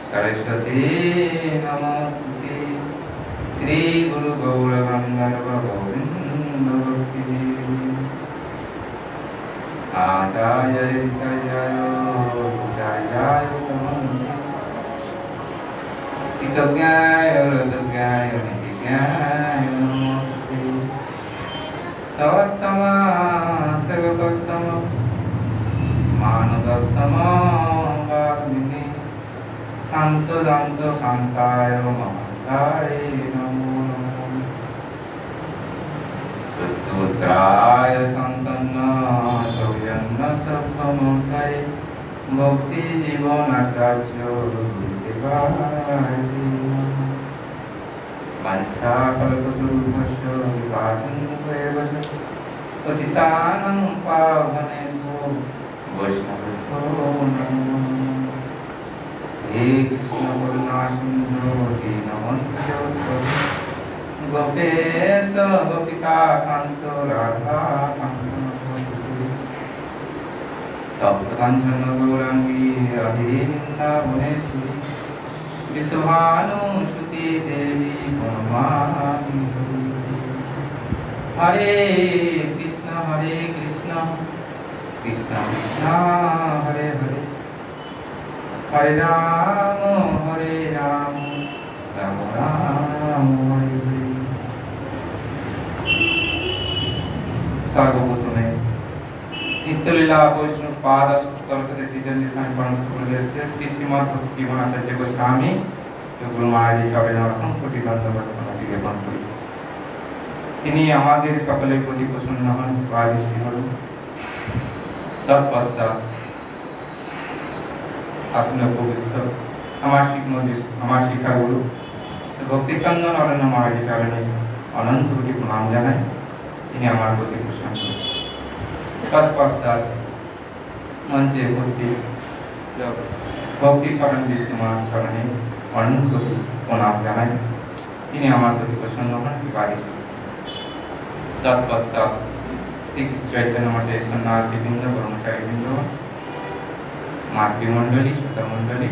सरस्वती नमोस्तुते। श्री गुरु गौरगंधर्व गोविंद भक्ति आचार्य जय कृतज्ञाय रसज्ञाय नित्याय नमोस्तुते। सवत्तमा सर्वोत्तम मानवोत्तम वाग्मिने शांत दांत शांताय महाकाय नमो नमः। सुत्राय संतन्न सौजन्य सप्तमूर्तये भक्ति जीवन आचार्य गुरुदेवाय वंशा कल्पतरुभ्यश्च कृपासिन्धुभ्येव च पतितानां पावनेभ्यो वैष्णवेभ्यो नमो नमः। हे कृष्ण करुणा सिंधु दीनबन्धो गोपेश गोपिका कांत राधा कांत तप्त कांचन गौरांगी राधे वृंदावनेश्वरी विश्वभानुसुते देवी प्रणमामि। हरे कृष्ण कृष्ण कृष्ण हरे हरे हरे राम राम राम हरे हरे। सर्वप्रथमे नित्यलीला वैष्णव पाद तलकते तिजन्य स्वामी परम श्री श्रीमद् भक्तिवेदांत आचार्य गोस्वामी गुरु महाराज चरणे असंख्य धन्यवाद জ্ঞাপন করি। তিনি আমাদের সকলের প্রতি প্রসন্ন হন, কৃপাদৃষ্টি হন। তৎপশ্চাৎ আসনে উপবিষ্ট আমার শিক্ষাগুরু ভক্তিচন্দন অরণ্য মহারাজ চরণে অনন্ত কোটি প্রণাম জানাই। তিনি আমার প্রতি প্রসন্ন। তৎপশ্চাৎ মঞ্চে উপস্থিত ভক্তি শরণ বিষ্ণু মহারাজ চরণে অনন্ত কোটি প্রণাম জানাই। তিনি আমার প্রতি প্রসন্ন হন, কৃপাদৃষ্টি। তৎপশ্চাৎ শ্রী চৈতন্য মঠের সন্ন্যাসীবৃন্দ, ব্রহ্মচারীবৃন্দ, মাতৃমণ্ডলী, শ্রোতামণ্ডলী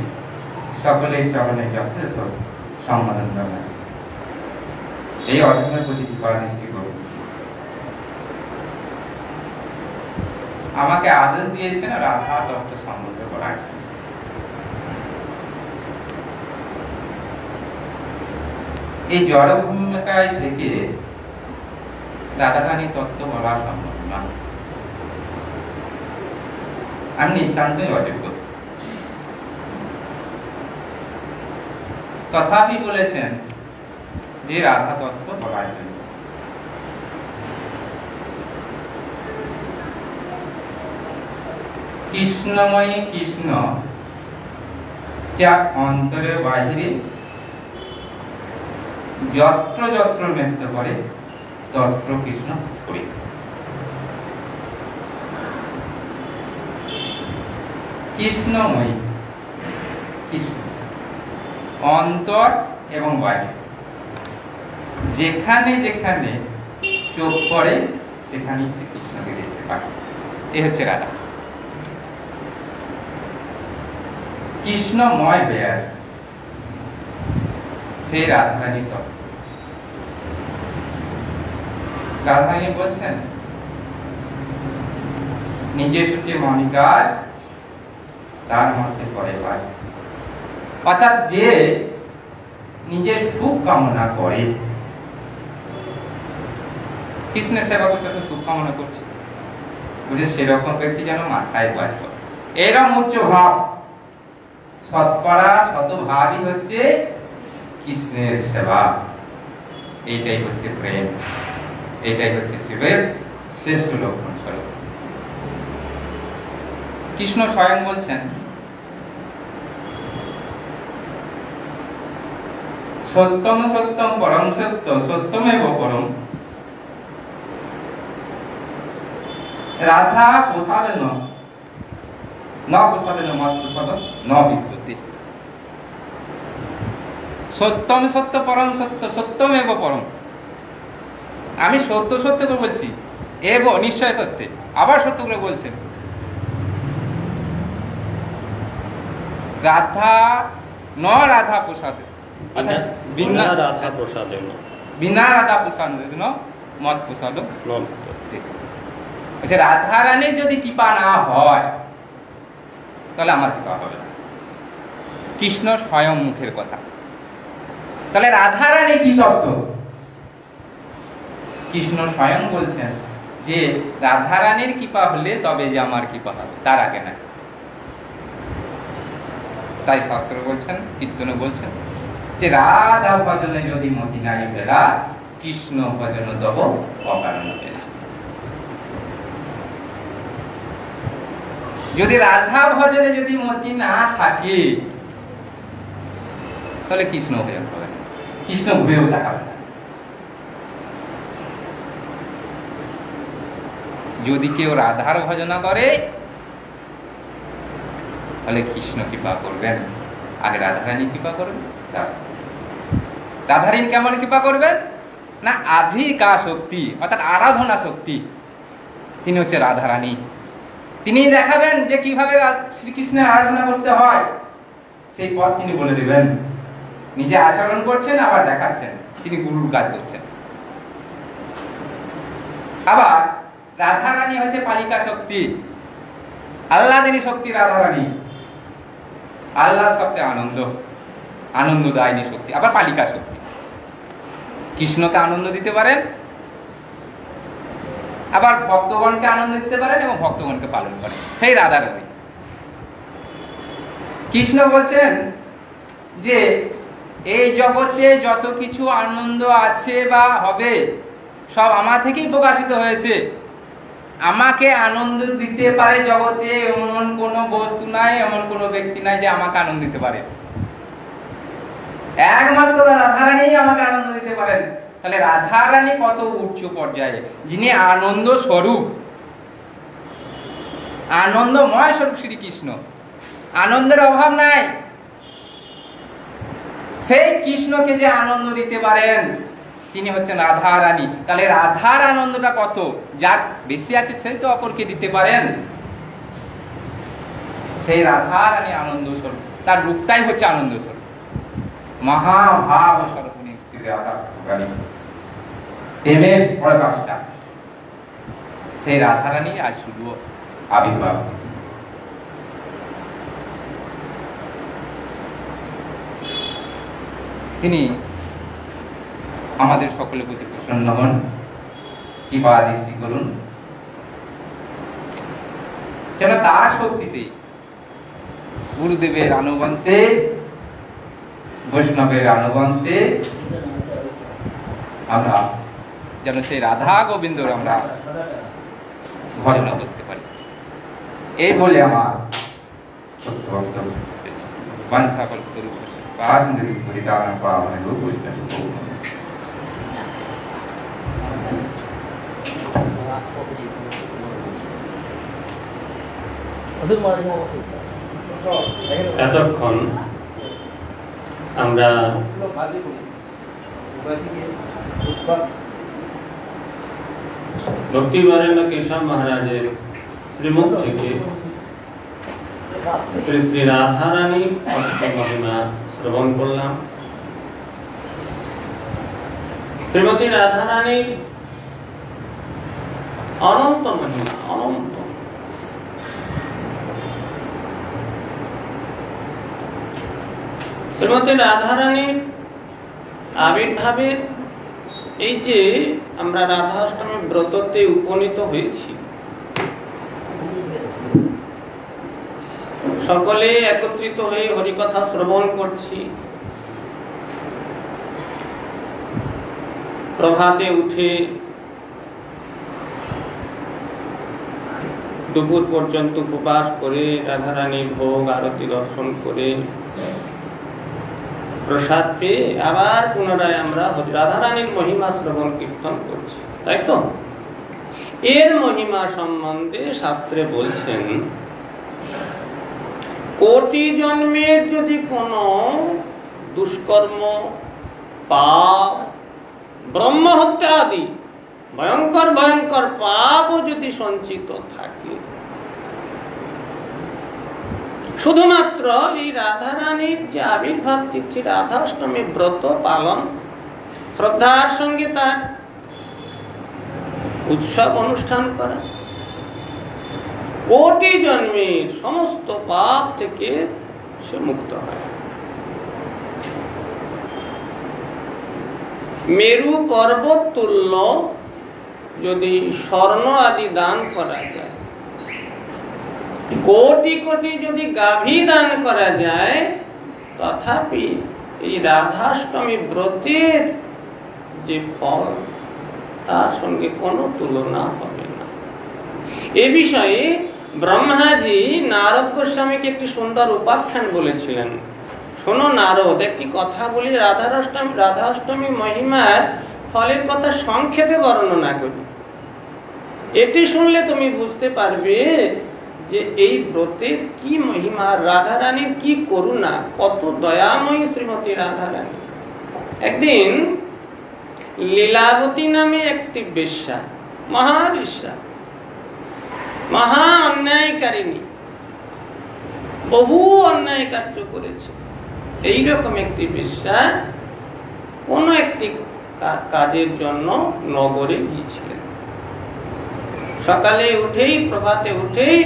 সকলেই চরণে যথাযথ সম্বোধন জানাই। এই অধমের প্রতি কৃপাদৃষ্টি করুন। আমাকে আদেশ দিয়েছেন রাধা তত্ত্ব সম্বন্ধে করার জন্য। এই জড় ভূমিকায় থেকে রাধারানী তত্ত্ব বলা সম্ভব না। আমি নিতান্তই অযোগ্য। তথাপি বলেছেন যে রাধা তত্ত্ব বলার জন্য। কৃষ্ণময়ী কৃষ্ণ যা অন্তরের বাহিরে যত্র যত্র নৃত্য করে তত্র কৃষ্ণ করি। কৃষ্ণময়ী কৃষ্ণ অন্তর এবং বাহির, যেখানে যেখানে চোখ পড়ে সেখানেই সে কৃষ্ণকে দেখতে পায়। এ হচ্ছে রাধা। কৃষ্ণময় হয়ে আছে সেই রাধারানী। তো রাধারানী বলছেন নিজের সুখে মনিকাজ তার মধ্যে করে কাজ। অর্থাৎ যে নিজের সুখ কামনা করে, কৃষ্ণের সেবা করতে তো সুখ কামনা করছে, বুঝে সেরকম ব্যক্তি যেন মাথায় বাজ করে। এরকম উচ্চ ভাব, শতকরা শতভাবই হচ্ছে কৃষ্ণের সেবা। এইটাই হচ্ছে প্রেম, এইটাই হচ্ছে শিবের শ্রেষ্ঠ লক্ষণ স্বরূপ। কৃষ্ণ স্বয়ং বলছেন সত্যম সত্যম পরম সত্য সত্যমেব পরম রাধা প্রসাদেন ন প্রসাদেন মত প্রসাদ ন বিদ্যুতি। সত্যম সত্য পরম সত্য সত্যমেব পরম। আমি সত্য সত্য করে বলছি, এব নিশ্চয় তত্ত্বে আবার সত্য করে বলছেন। রাধা ন রাধা প্রসাদ, বিনা রাধা প্রসাদ মত প্রসাদ। রাধা রানীর যদি কৃপা না হয় তাহলে আমার কৃপা হবে না। কৃষ্ণ স্বয়ং মুখের কথা। তাহলে রাধা রানী কি তত্ত্ব? কৃষ্ণ স্বয়ং বলছেন যে রাধা রানীর কৃপা হলে তবে যে আমার কৃপা হবে, তার আগে না। তাই শাস্ত্র বলছেন, কীর্তনে বলছেন যে রাধা ভজনে যদি মতি নাই বেলা কৃষ্ণ ভজন দেব অকারণ বেলা। যদি রাধা ভজনে যদি মতি না থাকে তাহলে কৃষ্ণ ভজন হবে না, কৃষ্ণ ঘুরেও তাকাবে না। যদি কেউ রাধার ভজনা করে তাহলে কৃষ্ণ কৃপা করবেন, আগে রাধারানী কৃপা করবেন। রাধারানী কেমন কৃপা করবেন না, আধিকা শক্তি অর্থাৎ আরাধনা শক্তি, তিনি হচ্ছে রাধারানী। তিনি দেখাবেন যে কিভাবে শ্রীকৃষ্ণের আরাধনা করতে হয়, সেই পথ তিনি বলে দিবেন। নিজে আচরণ করছেন আবার দেখাচ্ছেন, তিনি গুরুর কাজ করছেন। আবার রাধারানী হচ্ছে পালিকা শক্তি, আল্লাদিনী শক্তি রাধারানী। আল্লাহ শব্দে আনন্দ, আনন্দদায়িনী শক্তি, আবার পালিকা শক্তি। কৃষ্ণকে আনন্দ দিতে পারেন, আবার ভক্তগণকে আনন্দ দিতে পারেন এবং ভক্তগণকে পালন করেন, সেই রাধারানী। কৃষ্ণ বলছেন যে এই জগতে যত কিছু আনন্দ আছে বা হবে সব আমার থেকেই প্রকাশিত হয়েছে। আমাকে আনন্দ দিতে পারে জগতে এমন কোন বস্তু নাই, এমন কোন ব্যক্তি নাই যে আমাকে আনন্দ দিতে পারে। একমাত্র রাধারানী আমাকে আনন্দ দিতে পারেন। তাহলে রাধারানী কত উচ্চ পর্যায়ে, যিনি আনন্দ স্বরূপ, আনন্দময় স্বরূপ শ্রীকৃষ্ণ, আনন্দের অভাব নাই। সেই কৃষ্ণকে যে আনন্দ দিতে পারেন তিনি হচ্ছেন রাধারানী। তাহলে রাধার আনন্দটা কত, যার বেশি আছে সেই তো অপরকে দিতে পারেন। সেই রাধারানী আনন্দ স্বরূপ, তার রূপটাই হচ্ছে আনন্দ স্বরূপ, মহাভাব স্বরূপিণী শ্রী রাধারানী, প্রেমের প্রকাশটা। সেই রাধারানী আজ শুধু আবির্ভাব। তিনি আমাদের সকলের প্রতি প্রসন্ন হন, কৃপা দৃষ্টি করুন, যেন তার শক্তিতে গুরুদেবের আনুগন্তে, বৈষ্ণবের আনুগন্তে আমরা যেন সেই রাধা গোবিন্দর আমরা ভজন করতে পারি। এই বলে আমার বাঞ্ছা কল্পতরু পাঁচন্দ্রিক পরিতারণ পাওয়া লোক বুঝলেন। এতক্ষণ আমরা ভক্তিবরেণ্য কেশব মহারাজের শ্রীমুখ থেকে শ্রী শ্রী রাধারানী মহিমা শ্রবণ করলাম। শ্রীমতী রাধারানীর অনন্ত মহিমা, অনন্ত। শ্রীমতী রাধারানীর আবির্ভাবের এই যে আমরা রাধা অষ্টমী ব্রততে উপনীত হয়েছি, সকলে একত্রিত হয়ে হরিকথা শ্রবণ করছি, প্রভাতে উঠে দুপুর পর্যন্ত উপবাস করে রাধারানীর ভোগ আরতি দর্শন করে প্রসাদ পেয়ে আবার পুনরায় আমরা রাধারানীর মহিমা শ্রবণ কীর্তন করছি, তাই তো? এর মহিমা সম্বন্ধে শাস্ত্রে বলছেন, কোটি জন্মের যদি কোনো দুষ্কর্ম, পাপ, ব্রহ্মহত্যা আদি ভয়ঙ্কর ভয়ঙ্কর পাপও যদি সঞ্চিত থাকে, শুধুমাত্র এই রাধারানীর যে আবির্ভাব তিথি রাধাষ্টমী ব্রত পালন শ্রদ্ধার সঙ্গে তার উৎসব অনুষ্ঠান করা, কোটি জন্মের সমস্ত পাপ থেকে সে মুক্ত হয়। মেরু পর্বত তুল্য যদি স্বর্ণ আদি দান করা যায়, কোটি কোটি যদি গাভী দান করা যায়, তথাপি এই রাধাষ্টমী ব্রতের যে ফল তার সঙ্গে কোনো তুলনা হবে না। এ বিষয়ে ব্রহ্মাজি নারদ গোস্বামীকে একটি সুন্দর উপাখ্যান বলেছিলেন। শোনো নারদ, একটি কথা বলি, রাধাষ্টমী মহিমার ফলের কথা সংক্ষেপে বর্ণনা করি। এটি শুনলে তুমি বুঝতে পারবে যে এই ব্রতের কি মহিমা, রাধারানীর কি করুণা, কত দয়াময়ী শ্রীমতী রাধারানী। একদিন লীলাবতী নামে একটি বেশ্যা, মহাবেশ্যা, মহা অন্যায়কারিণী, বহু অন্যায় কার্য করেছে, এইরকম একটি বেশ্যা কোন একটি কাজের জন্য নগরে গিয়েছিলেন। সকালে উঠেই, প্রভাতে উঠেই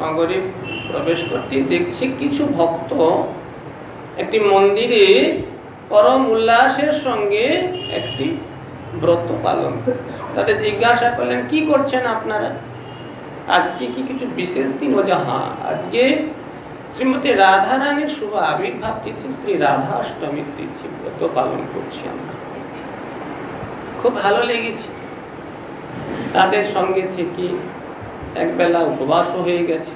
নগরে প্রবেশ করতে দেখছি কিছু ভক্ত একটি মন্দিরে পরম উল্লাসের সঙ্গে একটি ব্রত পালন। তাদের জিজ্ঞাসা করলেন, কি করছেন আপনারা? আজকে কি কিছু বিশেষ দিন? বলছে, হ্যাঁ, আজকে শ্রীমতী রাধারানীর শুভ আবির্ভাব তিথি, শ্রী রাধা অষ্টমীর তিথি ব্রত পালন করছি আমরা। খুব ভালো লেগেছে। তাদের সঙ্গে থেকে একবেলা উপবাসও হয়ে গেছে।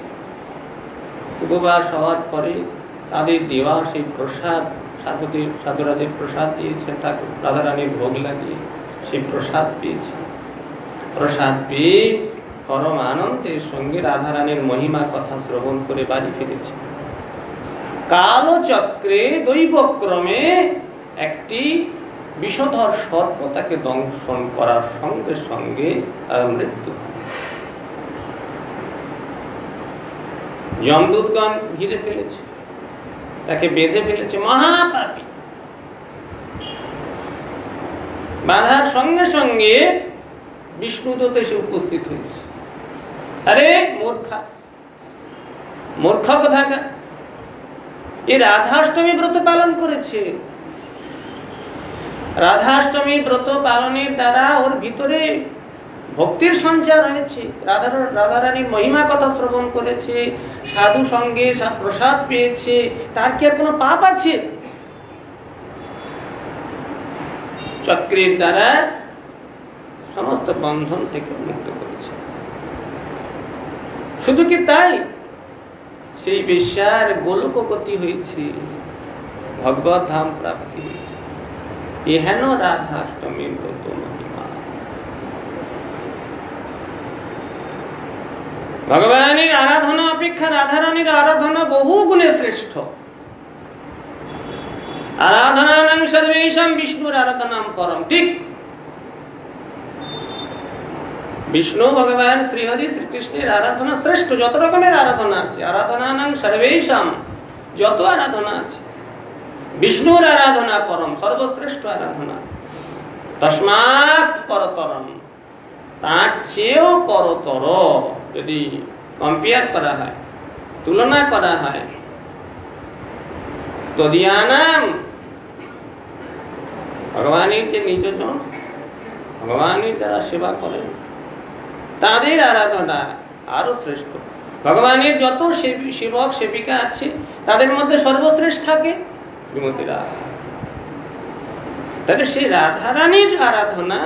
উপবাস হওয়ার পরে তাদের দেওয়া সেই প্রসাদ, সাধুরাদের প্রসাদ দিয়েছেন, তাকে রাধারানীর ভোগ লাগিয়ে সেই প্রসাদ পেয়েছে। প্রসাদ পেয়ে পরম আনন্দের সঙ্গে রাধারানীর মহিমা কথা শ্রবণ করে বাড়ি ফিরেছে। কালচক্রে দৈবক্রমে একটি বিষধর সর্প তাকে দংশন করার সঙ্গে সঙ্গে তার মৃত্যু। যমদূতগণ ঘিরে ফেলেছে, তাকে বেঁধে ফেলেছে, মহাপাপী। বাধার সঙ্গে সঙ্গে বিষ্ণুদূত এসে উপস্থিত হয়েছে। আরে মূর্খা, মূর্খ কোথাকার, এ রাধাষ্টমী ব্রত পালন করেছে। রাধাষ্টমী ব্রত পালনের দ্বারা ওর ভিতরে ভক্তির সঞ্চার হয়েছে, রাধারানীর মহিমা কথা শ্রবণ করেছে, সাধু সঙ্গে প্রসাদ পেয়েছে, তার কি আর কোনো পাপ আছে? চক্রের দ্বারা সমস্ত বন্ধন থেকে মুক্ত করেছে। শুধু কি তাই, সেই বেশ্যার গোলকগতি হয়েছে, ভগবত ধাম প্রাপ্তি হয়েছে। এহেন রাধাষ্টমীর ব্রত মহিমা। ভগবানের আরাধনা অপেক্ষা রাধারানীর আরাধনা বহু গুণে শ্রেষ্ঠ। আরাধনানাং সর্বেষাং বিষ্ণুর আরাধনাম পরম। ঠিক, বিষ্ণু ভগবান শ্রীহরি শ্রীকৃষ্ণের আরাধনা শ্রেষ্ঠ। যত রকমের আরাধনা আছে, আরাধনানাং সর্বেষাং, যত আরাধনা আছে, বিষ্ণুর আরাধনা পরম, সর্বশ্রেষ্ঠ আরাধনা। তস্মাৎ পরতরম, তার চেয়েও পরতর যদি কম্পেয়ার করা হয়, তুলনা করা হয়, তদিয়ানাম, ভগবানের যে নিজজন, ভগবানের যারা সেবা করেন তাদের আরাধনা আরো শ্রেষ্ঠ। ভগবানের যত সেবক সেবিকা আছে তাদের মধ্যে সর্বশ্রেষ্ঠ থাকে শ্রীমতী রাধা। তাহলে সেই রাধারানীর আরাধনা,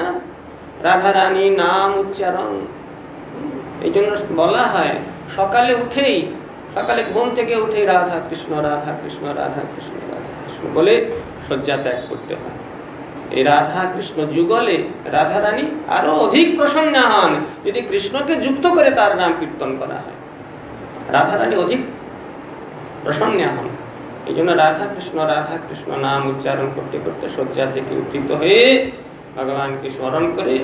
রাধারানী নাম উচ্চারণ, এই জন্য বলা হয় সকালে উঠেই, সকালে ঘুম থেকে উঠেই রাধা কৃষ্ণ রাধা কৃষ্ণ রাধা কৃষ্ণ রাধা কৃষ্ণ বলে শয্যা ত্যাগ করতে হয়। এই রাধা কৃষ্ণ যুগলে রাধারানী আরো অধিক প্রসন্ন হন যদি কৃষ্ণকে যুক্ত করে তার নাম কীর্তন করা হয়। রাধারানী অধিক প্রসন্ন হন। এই জন্য রাধা কৃষ্ণ নাম উচ্চারণ করতে করতে শয্যা থেকে উত্থিত হয়ে ভগবানকে স্মরণ করে,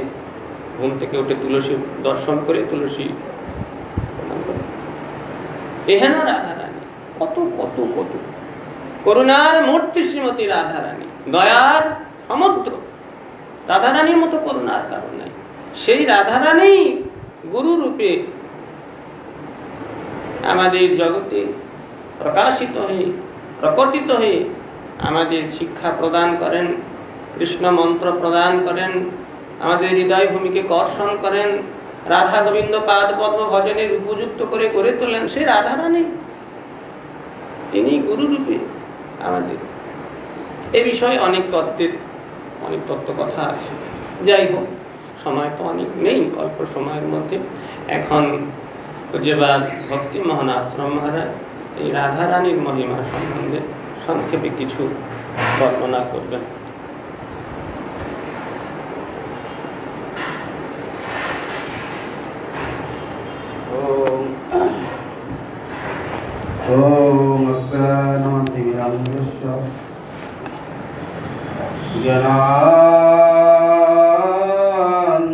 ঘুম থেকে উঠে তুলসী দর্শন করে তুলসী প্রণাম করে। এহেন রাধারানী, কত কত কত করুণার মূর্তি শ্রীমতী রাধারানী, দয়ার সমুদ্র। রাধারানীর মতো করুণার কারণ নাই। সেই রাধারানী গুরু রূপে আমাদের জগতে প্রকাশিত হয়ে, প্রকটিত হয়ে আমাদের শিক্ষা প্রদান করেন, কৃষ্ণ মন্ত্র প্রদান করেন, আমাদের হৃদয় ভূমিকে কর্ষণ করেন, রাধা গোবিন্দ পাদ পদ্ম ভজনের উপযুক্ত করে গড়ে তোলেন। সে রাধারানী, তিনি গুরু রূপে আমাদের। এ বিষয়ে অনেক তত্ত্ব কথা আছে। যাই হোক, সময় তো অনেক নেই, অল্প সময়ের মধ্যে এখন পূজ্যপাদ ভক্তি মোহন আশ্রম মহারাজ এই রাধারানীর মহিমা সম্বন্ধে সংক্ষেপে কিছু বর্ণনা করবেন।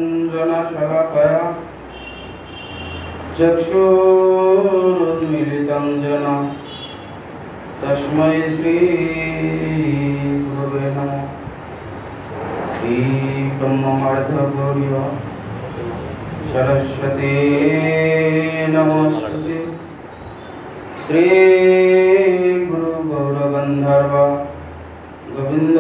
जनाञ्जनशलाकया चक्षुरुन्मीलितं येन तस्मै श्रीगुरवे नमः। श्रीब्रह्मवर्धगौर्य सरस्वती नमोस्तुते। श्रीगुरुगौरगन्धर्व गोविन्द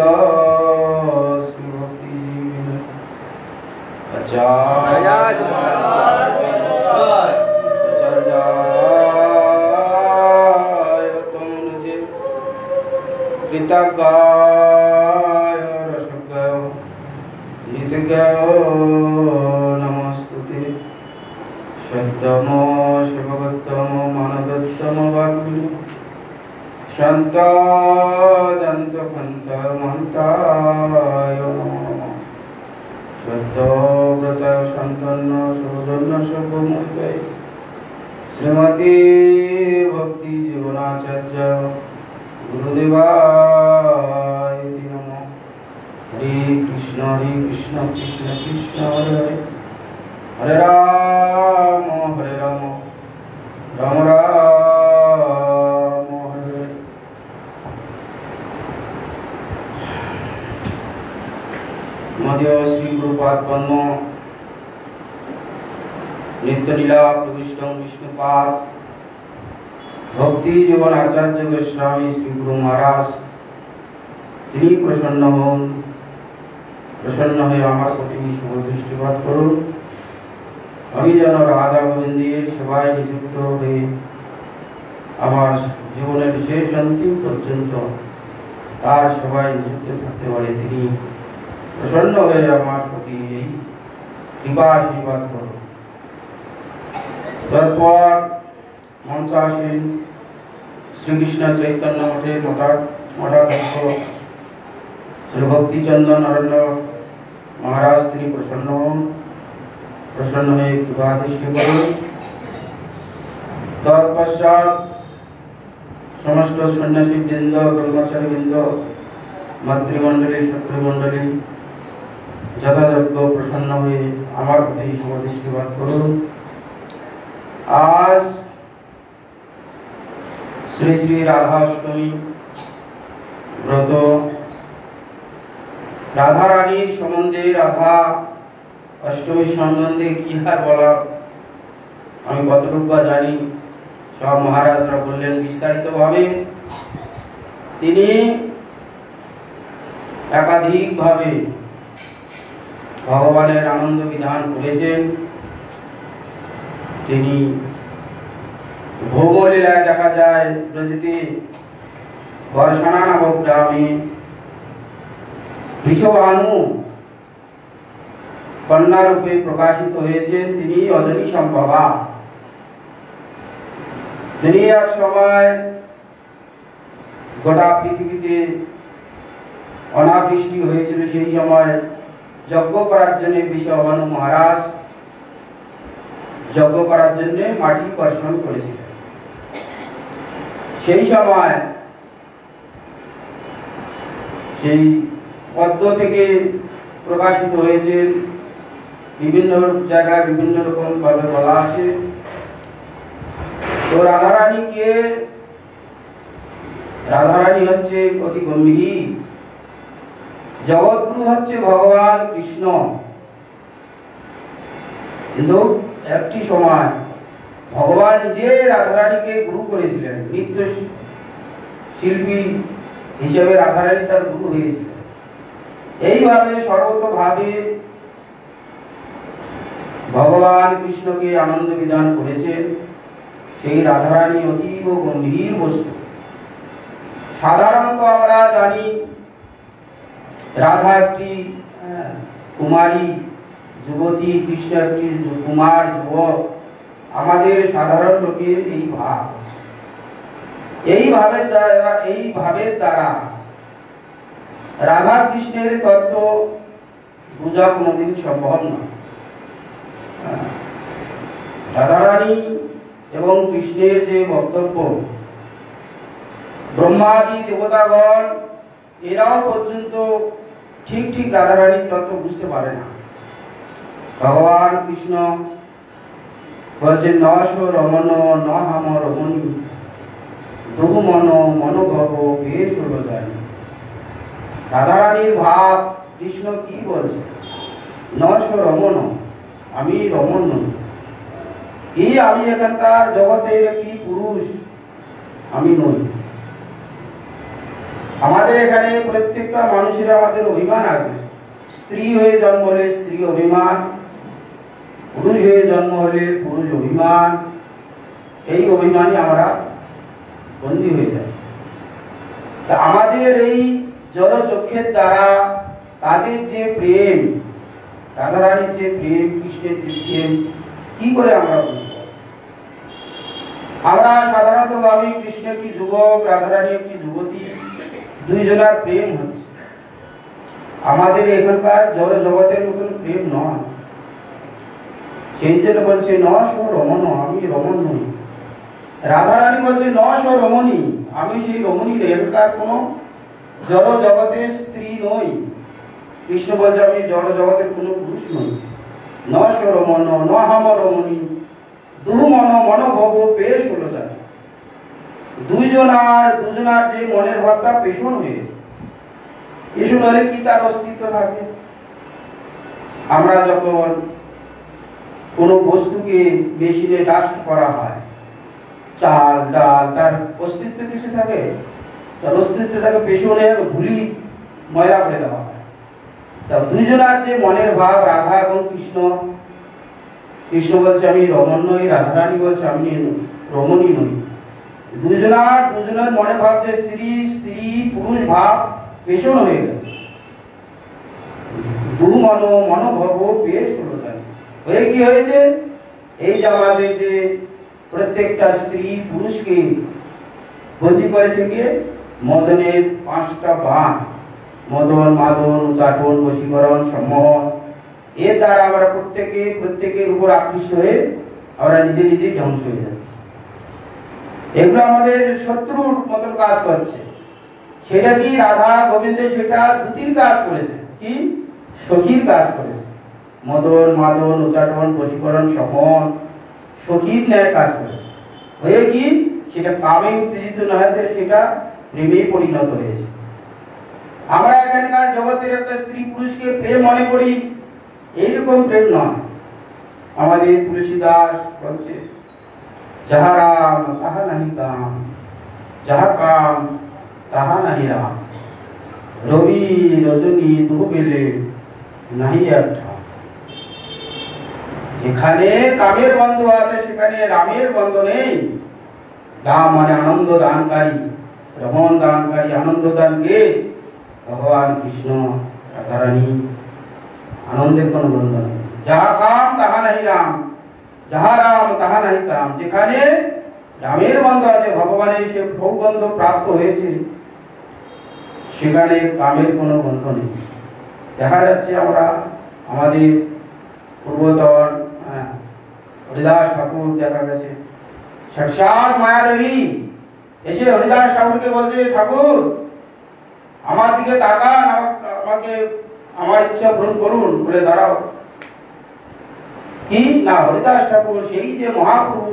नमस्तुते। सत्तमो शिवगतमो मानदत्तमो वाग्मी शान्तादन्तपन्तमन्ताय सत्तव्रत सन्तन्न सुजन्न शुभमूर्ते श्रीमती भक्ति जीवनाचार्य गुरुदेवाय नमः। हरे कृष्ण कृष्ण कृष्ण हरे हरे, हरे राम राम राम हरे हरे। मध्य श्री गुरुपाद पद्म नित्य लीला प्रविष्ट विष्णुपाद भक्ति जीवन आचार्य गोस्वामी श्री गुरु महाराज তিনি প্রসন্ন হন। প্রসন্ন হয়ে আমার প্রতি দৃষ্টিপাত করুন। আমি যেন রাধা গোবিন্দের সেবায় নিযুক্ত হয়ে আমার জীবনের শেষ অন্তিম পর্যন্ত তার সেবায় নিযুক্ত থাকতে পারে তিনি প্রসন্ন হয়ে আমার প্রতি এই কৃপা আশীর্বাদ করুন। তারপর মঞ্চে আসেন শ্রীকৃষ্ণ চৈতন্য মঠের মঠাধ্যক্ষ শ্রী ভক্তিচন্দন নরেন্দ্র মহারাজ। তিনি প্রসন্ন হয়ে কৃপাদৃষ্টি করুন। তৎপশ্চাৎ সমস্ত সন্ন্যাসী বৃন্দ, ব্রহ্মচারী বৃন্দ, মাতৃমণ্ডলী, শত্রুমণ্ডলী যথাযোগ্য প্রসন্ন হয়ে আমার প্রতি শুভদৃষ্টিপাত করুন। আজ শ্রী শ্রী রাধাষ্টমী ব্রত। রাধা রানীর সম্বন্ধে, রাধা অষ্টমীর সম্বন্ধে কি আর বলার, আমি কতটুকু বা জানি সব মহারাজরা বললেন বিস্তারিত ভাবে। তিনি একাধিক ভাবে ভগবানের আনন্দ বিধান করেছেন। তিনি ভৌমলীলায় দেখা যায় ব্রজেতে বর্ষণা নামক গ্রামে বৃষভানু কন্যা রূপে প্রকাশিত হয়েছেন। তিনি অজনী সম্ভবা। তিনি এক সময় গোটা পৃথিবীতে অনাবৃষ্টি হয়েছিল, সেই সময় যজ্ঞ করার জন্য বৃষভানু মহারাজ যজ্ঞ করার জন্য মাটি কর্ষণ করেছিলেন। সেই সময় সেই পদ্ম থেকে প্রকাশিত হয়েছে, বিভিন্ন জায়গায় বিভিন্ন রকম ভাবে বলা আছে। তো রাধারানী হচ্ছে অতি গম্ভীর, জগৎগুরু হচ্ছে ভগবান কৃষ্ণ। কিন্তু একটি সময় ভগবান নিজে রাধারানীকে গুরু করেছিলেন, নৃত্য শিল্পী হিসেবে রাধারানী তার গুরু হয়েছিলেন। এইভাবে সর্বতভাবে ভগবান কৃষ্ণকে আনন্দ বিধান করেছেন। সেই রাধারানী অতীব গম্ভীর বস্তু। সাধারণত আমরা জানি রাধা একটি কুমারী যুবতী, কৃষ্ণ একটি কুমার যুবক। আমাদের সাধারণ লোকের এই ভাব, এই ভাবের দ্বারা রাধা কৃষ্ণের তত্ত্ব বোঝা কোনদিন সম্ভব নয়। রাধারানী এবং কৃষ্ণের যে বক্তব্য, ব্রহ্মাদি দেবতাগণ এরাও পর্যন্ত ঠিক রাধারানীর তত্ত্ব বুঝতে পারে না। ভগবান কৃষ্ণ বলছেন নশ রমণ ন হাম রমণী বহু মনোভব বেশ হলো জানি। রাধারানীর ভাব কৃষ্ণ কি বলছে, নশ রমণ, আমি রমণ নই, এই আমি এখানকার জগতের একটি পুরুষ, আমি নই। আমাদের এখানে প্রত্যেকটা মানুষের আমাদের অভিমান আছে। স্ত্রী হয়ে জন্ম হলে স্ত্রী অভিমান, পুরুষ হয়ে জন্ম হলে পুরুষ অভিমান। এই অভিমানে আমরা বন্দী হয়ে যাই। তা আমাদের এই জলচক্ষের দ্বারা তাদের যে প্রেম, রাধারানীর যে প্রেম, কৃষ্ণের যে প্রেম, কি করে আমরা বুঝব? আমরা সাধারণত ভাবি কৃষ্ণ একটি যুবক, রাধারানী একটি যুবতী, দুইজনের প্রেম হচ্ছে। আমাদের এখানকার জড় জগতের মতন প্রেম নয়। সেই জন্য বলছে নশ রমণ, আমি রমণ নই। রাধারানী বলছে নশ রমণী, আমি সেই রমণী নই, এখানকার কোন জড় জগতের স্ত্রী নই। কৃষ্ণ বলছে আমি জড় জগতের কোন পুরুষ নই। নশ রমণ ন হাম রমণী দুজনার পেশন হয়ে দুজনার যে মনের ভাবটা পেশন হয়েছে, পেশন হলে কি তার অস্তিত্ব থাকে? আমরা যখন কোন বস্তুকে মেশিনে ডাস্ট করা হয়, চাল ডাল, তার অস্তিত্ব কিছু থাকে? তার অস্তিত্বটাকে পেশনে ধুলি ময়লা করে দেওয়া হয়। তা দুজনার যে মনের ভাব, রাধা এবং কৃষ্ণ, কৃষ্ণ বলছে আমি রমণ নই, রাধারানী বলছে আমি রমণী নই। দুজনের মনে ভাব যে স্ত্রী পুরুষ ভাব পেশন হয়ে গেছে। দু মনোভব পেশ হয়ে কি হয়েছে? এই যে আমাদের যে প্রত্যেকটা স্ত্রী পুরুষকে বন্দী করেছে কে? মদনের 5টা বাঁধ, মদন, মাদন, উচাটন, বশীকরণ, সম্মোহন। এর দ্বারা আমরা প্রত্যেকের উপর আকৃষ্ট হয়ে আমরা নিজে নিজে ধ্বংস হয়ে যাচ্ছি। এগুলো আমাদের শত্রুর মতন কাজ করছে। সেটা কি রাধা গোবিন্দ সেটা দুটির কাজ করেছে, কি সখীর কাজ করেছে। মদন, মাদন, উচাটন, বশীকরণ, সম্মোহন সখীর ন্যায় কাজ করেছে। হয়ে কি সেটা কামে উত্তেজিত না হতে সেটা প্রেমে পরিণত হয়েছে। আমরা এখানকার জগতের একটা স্ত্রী পুরুষকে প্রেম মনে করি, এইরকম প্রেম নয়। আমাদের তুলসীদাস বলছে, যাহা রাম তাহা নাহি কাম, যাহা কাম তাহা নাহি রাম, রবি রজনী দু মিলে নাহি একটা। যেখানে কামের বন্ধ আছে সেখানে রামের বন্ধ নেই। রাম মানে আনন্দ দানকারী, রমন দানকারী, আনন্দ দান কে? ভগবান কৃষ্ণ, রাধারানী। আনন্দের কোন বন্ধ নেই। যাহা কাম তাহা নাহি রাম, যাহা রাম তাহা নাহি কাম। যেখানে রামের বন্ধ আছে, ভগবানের সে ভোগবন্ধ প্রাপ্ত হয়েছে, সেখানে কামের কোনো বন্ধ নেই। দেখা যাচ্ছে আমরা আমাদের পূর্বতন হরিদাস ঠাকুর দেখা গেছে, সাক্ষাৎ মায়াদেবী এসে হরিদাস ঠাকুরকে বলছে, ঠাকুর আমার দিকে তাকান, আমাকে আমার ইচ্ছা পূরণ করুন। বলে দাঁড়াও, কি না হরিদাস ঠাকুর সেই যে মহাপ্রভু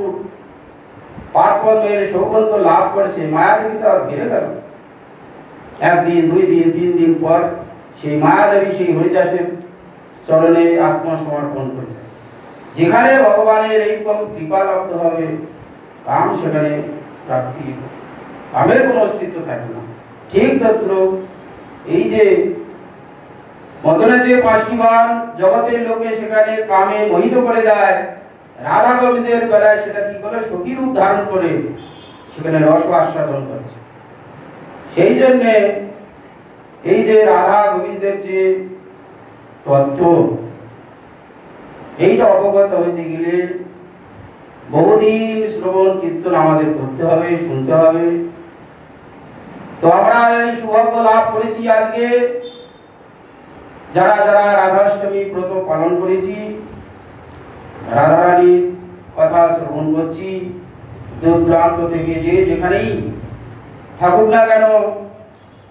পার্বণের সৌগন্ধ লাভ করেছে, মায়াদেবী তা ঘিরে গেল। একদিন, 2 দিন, 3 দিন পর সেই মায়াদেবী সেই হরিদাসের চরণে আত্মসমর্পণ করে। যেখানে ভগবানের এইরকম কৃপা লাভ হবে, কাম সেখানে প্রাপ্তি, কামের কোন অস্তিত্ব থাকে না। ঠিক তদ্রূপ এই যে মদনের যে 5টি বাণ জগতের লোকে সেখানে কামে মোহিত করে দেয়, রাধা গোবিন্দের বেলায় সেটা কি করে? সখী রূপ ধারণ করে সেখানে রস আস্বাদন করছে। সেই জন্য এই যে রাধা গোবিন্দের যে তত্ত্ব, এইটা অবগত হইতে গেলে বহুদিন শ্রবণ কীর্তন আমাদের করতে হবে, শুনতে হবে। তো আমরা এই সৌভাগ্য লাভ করেছি আজকে যারা যারা রাধাষ্টমী ব্রত পালন করেছি, রাধারানীর কথা শ্রবণ করছি, দূর দূরান্ত থেকে যে যেখানেই থাকুক না কেন,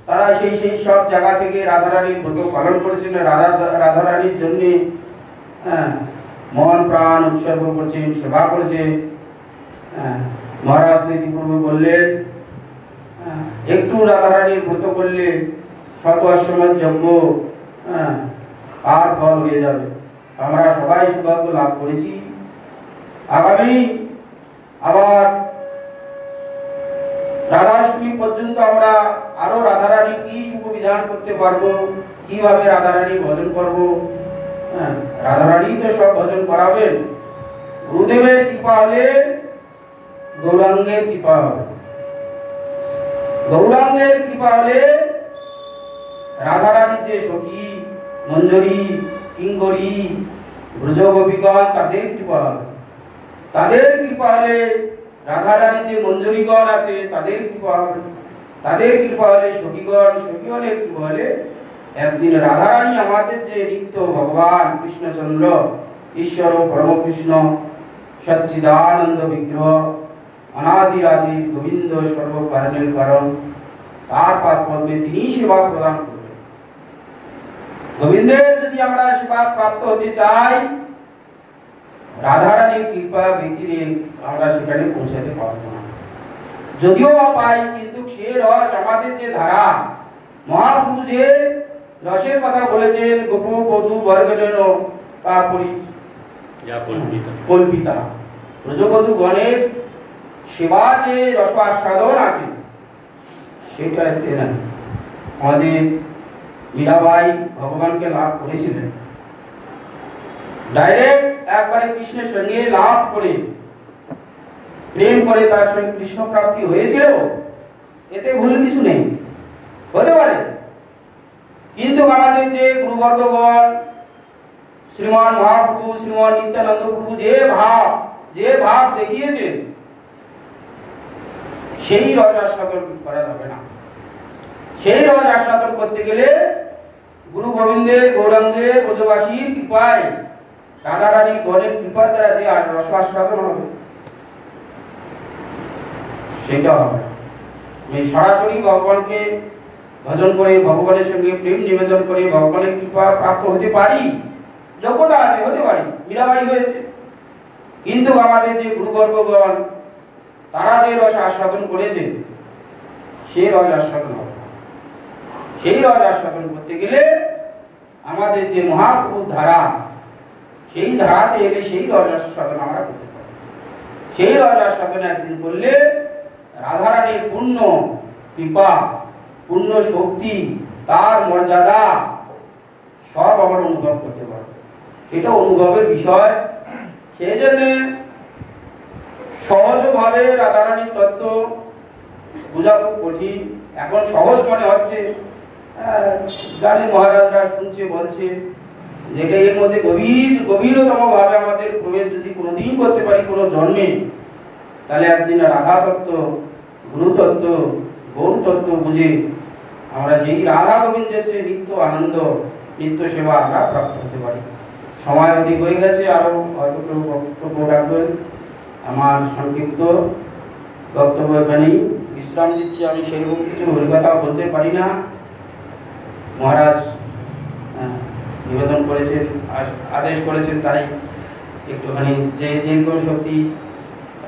তারা সেই সব জায়গা থেকে রাধারানীর ব্রত পালন করেছেন, রাধারানীর জন্য মন প্রাণ উৎসর্গ করছেন, সেবা করেছেন। মহারাজ নীতিপূর্ব বললেন, একটু রাধারানীর ব্রত করলে 100 আশ্রমের যজ্ঞ আর ফল হয়ে যাবে। আমরা সবাই সৌভাগ্য লাভ করেছি। আগামী আবার রাধাষ্টমী পর্যন্ত আমরা আরো রাধারানী কি শুভ বিধান করতে পারবো, কিভাবে রাধারানী ভজন করবো। রাধারানী তো সব ভজন করাবেন। গুরুদেবের কৃপা হলে গৌরাঙ্গের কৃপা হবে, গৌরাঙ্গের কৃপা হলে রাধারানী যে সখী মঞ্জরী কিঙ্করী ব্রজগোপীগণ তাদের কৃপা হবে, তাদের কৃপা হলে রাধারানী যে মঞ্জরীগণ আছে তাদের কৃপা হবে, তাদের কৃপা হলে সখীগণ, সখীগণের কৃপা হলে একদিন রাধারানী আমাদের যে নিত্য ভগবান কৃষ্ণচন্দ্র ঈশ্বর পরমকৃষ্ণ সচ্চিদানন্দ বিগ্রহ অনাদি আদি গোবিন্দ সর্বকারণের কারণ, তার পাদ পদ্মে তিনি সেবা প্রদান করবেন। গোবিন্দের যদি আমরা সেবা প্রাপ্ত হতে চাই, রাধারানীর কৃপা ব্যতিরে আমরা সেখানে পৌঁছাতে পারবো না। যদিও বা পাই, কিন্তু সে রস আমাদের যে ধারা, মহাপ্রভু যে রসের কথা বলেছেন, গোপ বধূ বর্গজন তারপরি কল্পিতা, ব্রজবধূ গণের সেবা যে রস আস্বাদন আছে সেটা এতে না। আমাদের মীরাবাই ভগবানকে লাভ করেছিলেন, ডাইরেক্ট একবারে কৃষ্ণের সঙ্গে লাভ করে প্রেম করে তার সঙ্গে কৃষ্ণ প্রাপ্তি হয়েছিল, এতে ভুল কিছু নেই, হতে পারে। কিন্তু আমাদের যে গুরুবর্গগণ, শ্রীমান মহাপ্রভু, শ্রীমান নিত্যানন্দ প্রভু যে ভাব যে ভাব দেখিয়েছেন সেই রস আস্বাদন করা যাবে না। সেই রস আস্বাদন করতে গেলে গুরু গোবিন্দের, গৌরাঙ্গের, ব্রজবাসীর কৃপায়, রাধারানীর গণের কৃপার দ্বারা যে রস আস্বাদন হবে সেটা হবে। আমি সরাসরি ভগবানকে ভজন করে, ভগবানের সঙ্গে প্রেম নিবেদন করে ভগবানের কৃপা প্রাপ্ত হতে পারি, যোগ্যতা আছে, হতে পারি, মীরাবাই হয়েছে। কিন্তু আমাদের যে গুরুগর্ভগণ তারা যে রস আস্বাদন করেছে সেই রস আস্বাদন হবে। সেই রস আস্বাদন করতে গেলে আমাদের যে মহাপ্রভুর ধারা, সেই ধারাতে এলে সেই রস আস্বাদন আমরা করতে পারি। সেই রস আস্বাদন একদিন করলে রাধারানীর পূর্ণ কৃপা, পূর্ণ শক্তি, তার মর্যাদা সব আমরা অনুভব করতে পারবো। এটা অনুভবের বিষয়। সেই জন্য সহজভাবে রাধারানীর তত্ত্ব বোঝা খুব কঠিন। এখন সহজ মনে হচ্ছে, জানি মহারাজরা শুনছে, বলছে, যেটা এর মধ্যে গভীরতম ভাবে আমাদের প্রবেশ যদি কোনোদিন করতে পারি কোনো জন্মে, তাহলে একদিন রাধা তত্ত্ব, গুরু তত্ত্ব, গৌর তত্ত্ব বুঝে আমরা সেই রাধা গোবিন্দের যে নিত্য আনন্দ, নিত্য সেবা আমরা প্রাপ্ত হতে পারি। সময় অধিক হয়ে গেছে, আরো হয়তো কেউ বক্তব্য রাখবেন। আমার সংক্ষিপ্ত বক্তব্য এখানেই বিশ্রাম দিচ্ছি। আমি সেরকম কিছু হরিকথা বলতে পারি না। মহারাজ নিবেদন করেছেন, আদেশ করেছেন, তাই একটুখানি যে কোনো শক্তি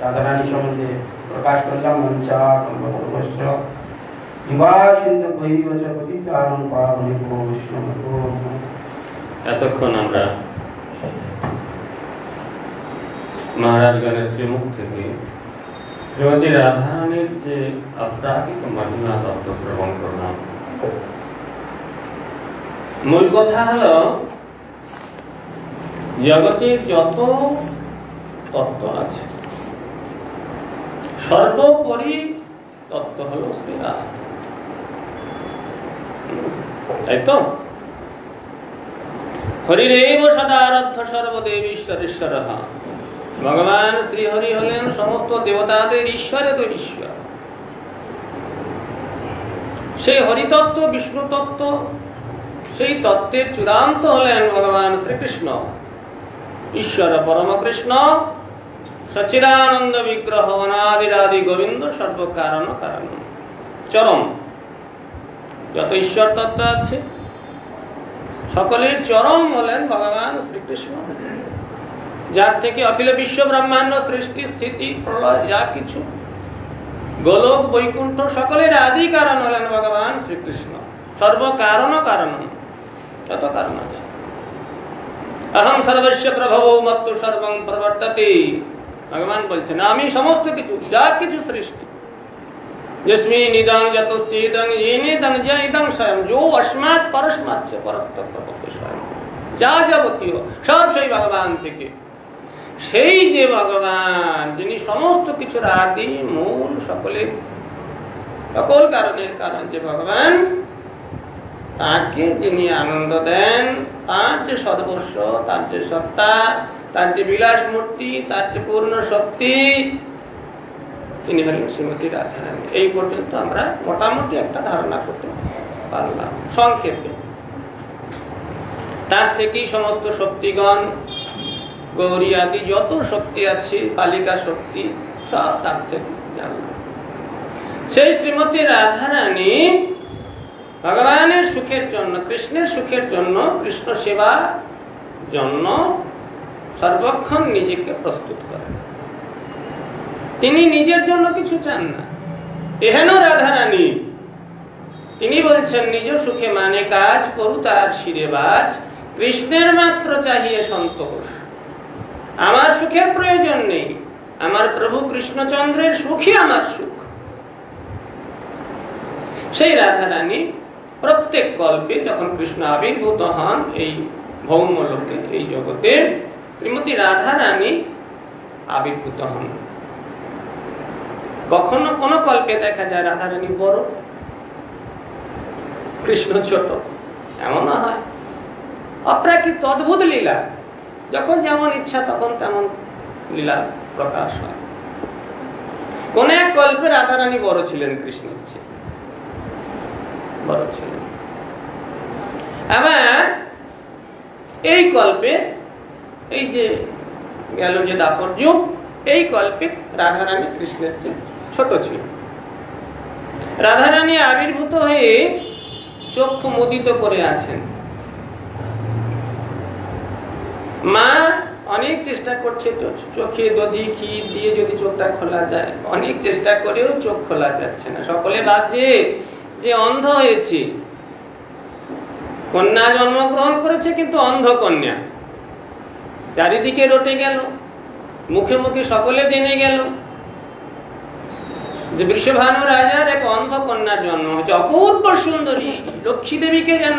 রাধারানী সম্বন্ধে প্রকাশ করলাম। মঞ্চা কল্পতরুভ্যশ্চ বিভাসিন্দু কৈবচ পতিতানাং পাবনেভ্যো বৈষ্ণবেভ্যো নমঃ। এতক্ষণ আমরা মহারাজগণের শ্রীমুখ থেকে শ্রীমতী রাধারানীর যে অপ্রাকৃত মহিমা তত্ত্ব শ্রবণ করলাম। মূল কথা হলো, জগতের যত তত্ত্ব আছে সর্বোপরি তত্ত্ব হলো শ্রী রাধা, তাই তো? হরিরেব সদারাধ্য সর্বদেব ঈশ্বরেশ্বর। ভগবান শ্রীহরি হলেন সমস্ত দেবতাদের ঈশ্বরের ঈশ্বর। সেই হরিতত্ত্ব, বিষ্ণু তত্ত্ব, সেই তত্ত্বের চূড়ান্ত হলেন ভগবান শ্রীকৃষ্ণ, ঈশ্বর পরম কৃষ্ণ, সচ্চিদানন্দ বিগ্রহ, অনাদিরাদি গোবিন্দ, সর্বকারণ কারণ, চরম। যত ঈশ্বর তত্ত্ব আছে সকলের চরম হলেন ভগবান শ্রীকৃষ্ণ, যার থেকে অখিল বিশ্ব ব্রহ্মাণ্ড সৃষ্টি, স্থিতি, প্রলয়, যা কিছু, গোলক, বৈকুণ্ঠ, সকলের আদি কারণ হলেন ভগবান শ্রীকৃষ্ণ, সর্বকারণ কারণ। যত কারণ আছে, অহম সর্বস্য প্রভব মত্তু সর্বং প্রবর্ততে। ভগবান বলছেন, আমি সমস্ত কিছু, যা কিছু সৃষ্টি, যস্মিন ইদং যতস্যেদং येनेदं য ইদং স্বয়ং, যো অস্মাৎ পরস্মাৎ পরস্তত্ত্বপক্ষে স্বয়ং, যা যাবতীয় সব সেই ভগবান থেকে। সেই যে ভগবান, যিনি সমস্ত কিছুর আদি মূল, সকল কারণের কারণ যে ভগবান, তাকে যিনি আনন্দ দেন, তার যে সর্বস্ব, তার যে সত্তা, তার যে বিলাস মূর্তি, তার যে পূর্ণ শক্তি, তিনি হলেন শ্রীমতী রাধারানী। এই পর্যন্ত আমরা মোটামুটি একটা ধারণা করতে পারলাম সংক্ষেপে। তার থেকেই সমস্ত শক্তিগণ, গৌরী আদি যত শক্তি আছে, কালিকা শক্তি, সব তার থেকে জানলাম। সেই শ্রীমতী রাধারানী ভগবানের সুখের জন্য, কৃষ্ণের সুখের জন্য, কৃষ্ণ সেবার জন্য সর্বক্ষণ নিজেকে প্রস্তুত করেন। তিনি নিজের জন্য কিছু চান না। এহেন রাধারানী, তিনি বলছেন, নিজ সুখে মানে কাজ করু তার শিরে বাজ, কৃষ্ণের মাত্র চাহিয়ে সন্তোষ। আমার সুখের প্রয়োজন নেই, আমার প্রভু কৃষ্ণচন্দ্রের সুখই আমার সুখ। সেই রাধারানী প্রত্যেক কল্পে যখন কৃষ্ণ আবির্ভূত হন এই ভৌম লোকে, এই জগতে, শ্রীমতী রাধারানী আবির্ভূত হন। কখনো কোন কল্পে দেখা যায় রাধারানী বড়, কৃষ্ণ ছোট, এমনও হয়। অপ্রাকৃত অদ্ভুত লীলা, যখন যেমন ইচ্ছা তখন তেমন লীলা প্রকাশ হয়। কোন এক কল্পে রাধারানী বড় ছিলেন, কৃষ্ণের চেয়ে বড় ছিলেন। আবার এই কল্পে, এই যে গেল যে দাপর যুগ, এই কল্পে রাধারানী কৃষ্ণের চেয়ে ছোট ছিল। রাধারানী আবির্ভূত হয়ে চক্ষু মুদিত করে আছেন। মা অনেক চেষ্টা করছে চোখে দধি ঘি দিয়ে যদি চোখটা খোলা যায়, অনেক চেষ্টা করেও চোখ খোলা যাচ্ছে না। সকলে ভাবছে যে অন্ধ হয়েছে। কন্যা জন্মগ্রহণ করেছে কিন্তু অন্ধ কন্যা, চারিদিকে রটে গেল, মুখে মুখে সকলে জেনে গেল যে বৃষভানু রাজার এক অন্ধ কন্যার জন্ম হয়েছে, অপূর্ব সুন্দরী, লক্ষ্মী দেবীকে যেন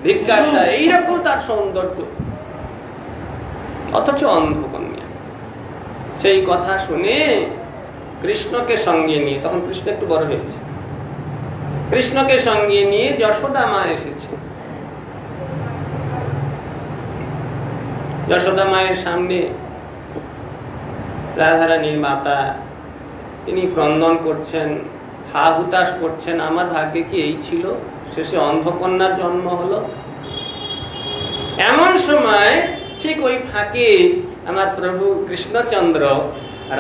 ধিক্কার দেয়, এইরকম তার সৌন্দর্য, অথচ অন্ধ কন্যা। সেই কথা শুনে কৃষ্ণকে সঙ্গে নিয়ে, তখন কৃষ্ণ একটু বড় হয়েছে, কৃষ্ণকে সঙ্গে নিয়ে যশোদা মা এসেছে। যশোদা মায়ের সামনে রাধারানীর মাতা, তিনি ক্রন্দন করছেন, হা হুতাশ করছেন, আমার ভাগ্যে কি এই ছিল, শেষে অন্ধকন্যার জন্ম হলো। এমন সময় ঠিক ওই ফাঁকে আমার প্রভু কৃষ্ণচন্দ্র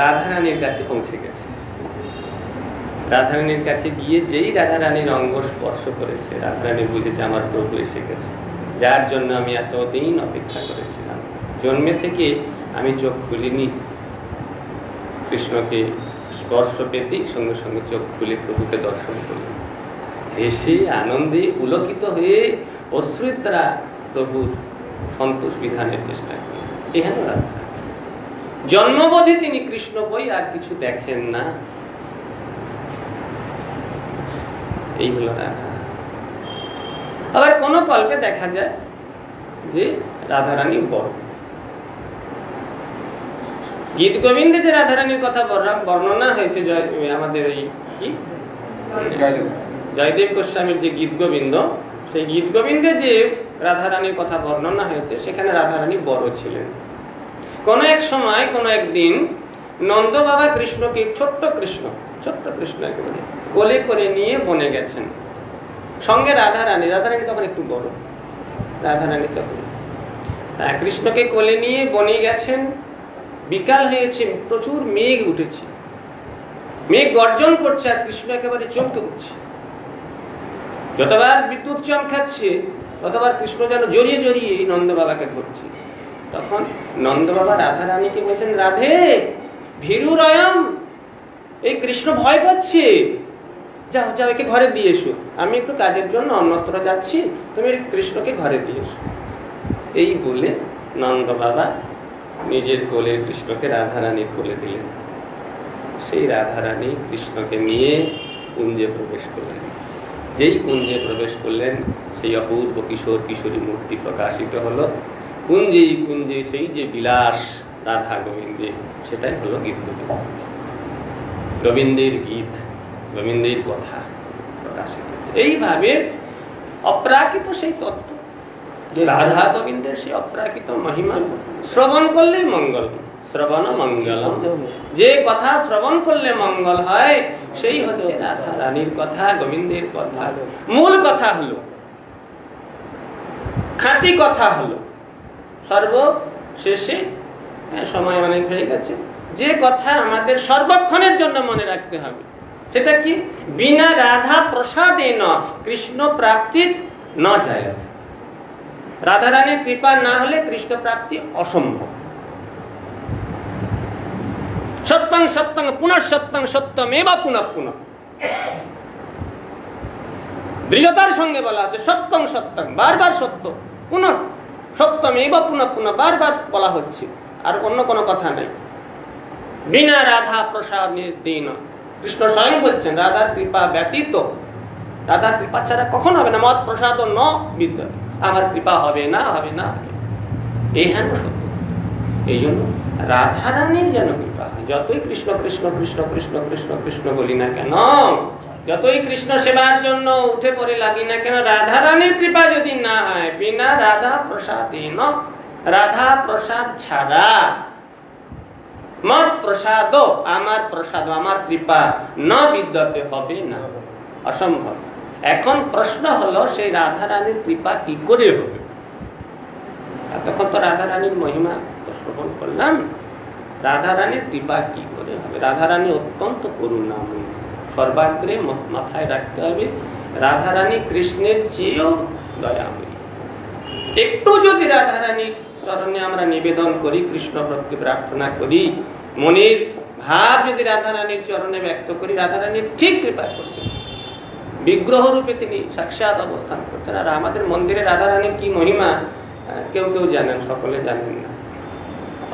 রাধারানীর কাছে পৌঁছে গেছে। রাধারানীর কাছে গিয়ে যেই রাধারানীর অঙ্গ স্পর্শ করেছে, রাধারানী বুঝেছে আমার প্রভু এসে গেছে, যার জন্য আমি এতদিন অপেক্ষা করেছিলাম। জন্মে থেকে আমি চোখ খুলিনি, কৃষ্ণকে স্পর্শ পেতেই সঙ্গে সঙ্গে চোখ খুলে প্রভুকে দর্শন করলাম। এসে আনন্দে পুলকিত হয়ে অশ্রুর দ্বারা প্রভুর সন্তোষ বিধানের চেষ্টা করেন। এখানে জন্মবোধে তিনি কৃষ্ণ বই আর কিছু দেখেন না। এই হলো রাধা। আবার কোন কল্পে দেখা যায় যে রাধারানী বড়। গীত গোবিন্দে যে রাধারানীর কথা বর্ণনা হয়েছে, আমাদের এই কি জয়দেব গোস্বামীর যে গীত গোবিন্দ, সেই গীত গোবিন্দে যে রাধারানীর কথা বর্ণনা হয়েছে, সেখানে রাধারানী বড় ছিলেন। কোন এক সময়, কোন একদিন নন্দ বাবা কৃষ্ণকে, ছোট্ট কৃষ্ণ একেবারে কোলে করে নিয়ে বনে গেছেন, সঙ্গে রাধারানী। রাধারানী তখন একটু বড়, রাধারানী তখন কৃষ্ণকে কোলে নিয়ে বনে গেছেন। বিকাল হয়েছে, প্রচুর মেঘ উঠেছে, মেঘ গর্জন করছে, আর কৃষ্ণ একেবারে চমকে উঠছে। যতবার বিদ্যুৎ চমকাচ্ছে ততবার কৃষ্ণ যেন জড়িয়ে জড়িয়ে নন্দ বাবাকে ধরছে। তখন নন্দ বাবা রাধারানীকে বলছেন, রাধে ভীরু রয়ম, এই কৃষ্ণ ভয় পাচ্ছে, যাও যাও একে ঘরে দিয়ে এসো, আমি একটু কাজের জন্য অন্যত্র যাচ্ছি, তুমি কৃষ্ণকে ঘরে দিয়ে এসো। এই বলে নন্দ বাবা নিজের কোলে কৃষ্ণকে রাধারানীর কোলে দিলেন। সেই রাধারানী কৃষ্ণকে নিয়ে কুঞ্জে প্রবেশ করলেন। যেই কুঞ্জে প্রবেশ করলেন, সেই অপূর্ব কিশোর কিশোরী মূর্তি প্রকাশিত হলো। কুঞ্জে কুঞ্জে সেই যে বিলাস রাধা গোবিন্দে, সেটাই হলো গীত গোবিন্দ। গোবিন্দের গীত, গোবিন্দের কথা প্রকাশিত। এইভাবে অপ্রাকৃত সেই তত্ত্ব, রাধা গোবিন্দের সেই অপ্রাকৃত মহিমা শ্রবণ করলেই মঙ্গল। শ্রবণ মঙ্গলম, যে কথা শ্রবণ করলে মঙ্গল হয়, সেই হচ্ছে রাধা রানীর কথা, গোবিন্দের কথা। মূল কথা হলো, খাঁটি কথা হলো, সর্বশেষে, সময় অনেক হয়ে গেছে, যে কথা আমাদের সর্বক্ষণের জন্য মনে রাখতে হবে, সেটা কি? বিনা রাধা প্রসাদে ন কৃষ্ণ প্রাপ্তি ন যায়। রাধারানীর কৃপা না হলে কৃষ্ণ প্রাপ্তি অসম্ভব। সত্যং সত্যং পুনঃসত্যং সত্যমেবা পুনঃ পুনঃ, দৃঢ়তার সঙ্গে বলা আছে সত্যং সত্যং, বারবার সত্য, পুনঃ সত্যমেবা পুনঃ পুনঃ, বারবার বলা হচ্ছে, আর অন্য কোনো কথা নাই। বিনা রাধা প্রসাদ দিন, কৃষ্ণ স্বয়ং বলছেন, রাধার কৃপা ব্যতীত, রাধার কৃপা ছাড়া কখন হবে না, মত প্রসাদ ন বিদ্যা, আমার কৃপা হবে না, হবে না। এই হ্যাঁ সত্য। এই জন্য রাধারানীর যেন কৃপা হয়। যতই কৃষ্ণ কৃষ্ণ কৃষ্ণ কৃষ্ণ কৃষ্ণ কৃষ্ণ বলি না কেন, যতই কৃষ্ণ সেবার জন্য উঠে পড়ে লাগি না কেন, রাধারানীর কৃপা যদি না হয়, বিনা রাধা প্রসাদে ন, রাধা প্রসাদ ছাড়া মৎ প্রসাদ, আমার প্রসাদ, আমার কৃপা না বিদ্যতে হবে না, অসম্ভব। এখন প্রশ্ন হলো সেই রাধারানীর কৃপা কি করে হবে? তখন তো রাধারানীর মহিমা শ্রবণ করলাম, রাধারানীর কৃপা কি করে হবে? রাধারানী অত্যন্ত করুণাময়ী, সর্বাগ্রে মাথায় রাখতে হবে রাধারানী কৃষ্ণের চেয়েও দয়াময়ী। একটু যদি রাধারানীর চরণে আমরা নিবেদন করি, কৃষ্ণ ভক্তি প্রার্থনা করি, মনের ভাব যদি রাধারানীর চরণে ব্যক্ত করি, রাধারানীর ঠিক কৃপা করবেন। বিগ্রহ রূপে তিনি সাক্ষাৎ অবস্থান করছেন। আর আমাদের মন্দিরে রাধারানীর কি মহিমা কেউ কেউ জানেন, সকলে জানেন না।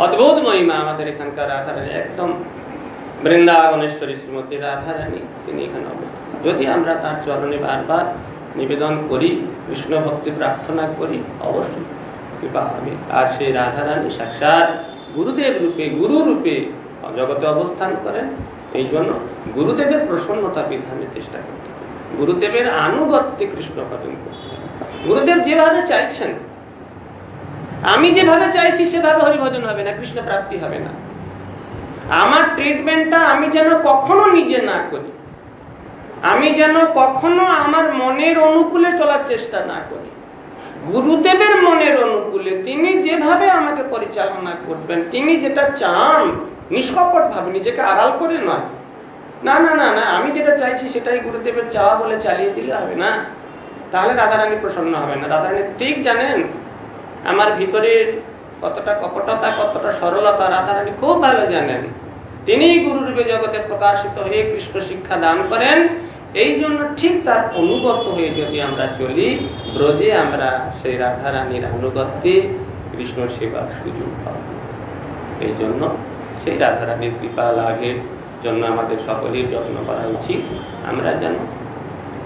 অদ্ভুত মহিমা আমাদের এখানকার রাধারানী, একদম বৃন্দাবনেশ্বরী শ্রীমতী রাধারানী তিনি এখানে অবস্থান। যদি আমরা তার চরণে বারবার নিবেদন করি, কৃষ্ণ ভক্তি প্রার্থনা করি, অবশ্যই কৃপা হবে। আর সেই রাধারানী সাক্ষাৎ গুরুদেব রূপে, গুরু রূপে জগতে অবস্থান করেন। এই জন্য গুরুদেবের প্রসন্নতা বিধানের চেষ্টা করতে হবে, গুরুদেবের আনুগত্যে কৃষ্ণ ভজন করতে হবে। গুরুদেব যেভাবে চাইছেন, আমি যেভাবে চাইছি সেভাবে হরিভজন হবে না, কৃষ্ণ প্রাপ্তি হবে না। আমার ট্রিটমেন্টটা আমি যেন কখনো নিজে না করি, আমি যেন কখনো আমার মনের অনুকূলে চলার চেষ্টা না করি, গুরুদেবের মনের অনুকূলে তিনি যেভাবে আমাকে পরিচালনা করবেন, তিনি যেটা চান নিষ্কপট ভাবে, নিজেকে আড়াল করে নয়। না না না না, আমি যেটা চাইছি সেটাই গুরুদেবের চাওয়া বলে চালিয়ে দিলে হবে না, তাহলে রাধারানী প্রসন্ন হবে না। রাধারানী ঠিক জানেন আমার ভিতরের কতটা কপটতা, কতটা সরলতা রাধারানী খুব ভালো জানেন। তিনি গুরুরূপে জগতে প্রকাশিত হয়ে কৃষ্ণ শিক্ষা দান করেন। এই জন্য ঠিক তার অনুগত হয়ে যদি আমরা চলি, ব্রজে আমরা সেই রাধারানীর অনুগত্যে কৃষ্ণ সেবার সুযোগ পাব। এই জন্য সেই রাধারানীর কৃপা লাভের জন্য আমাদের সকলের যত্ন করা উচিত। আমরা যেন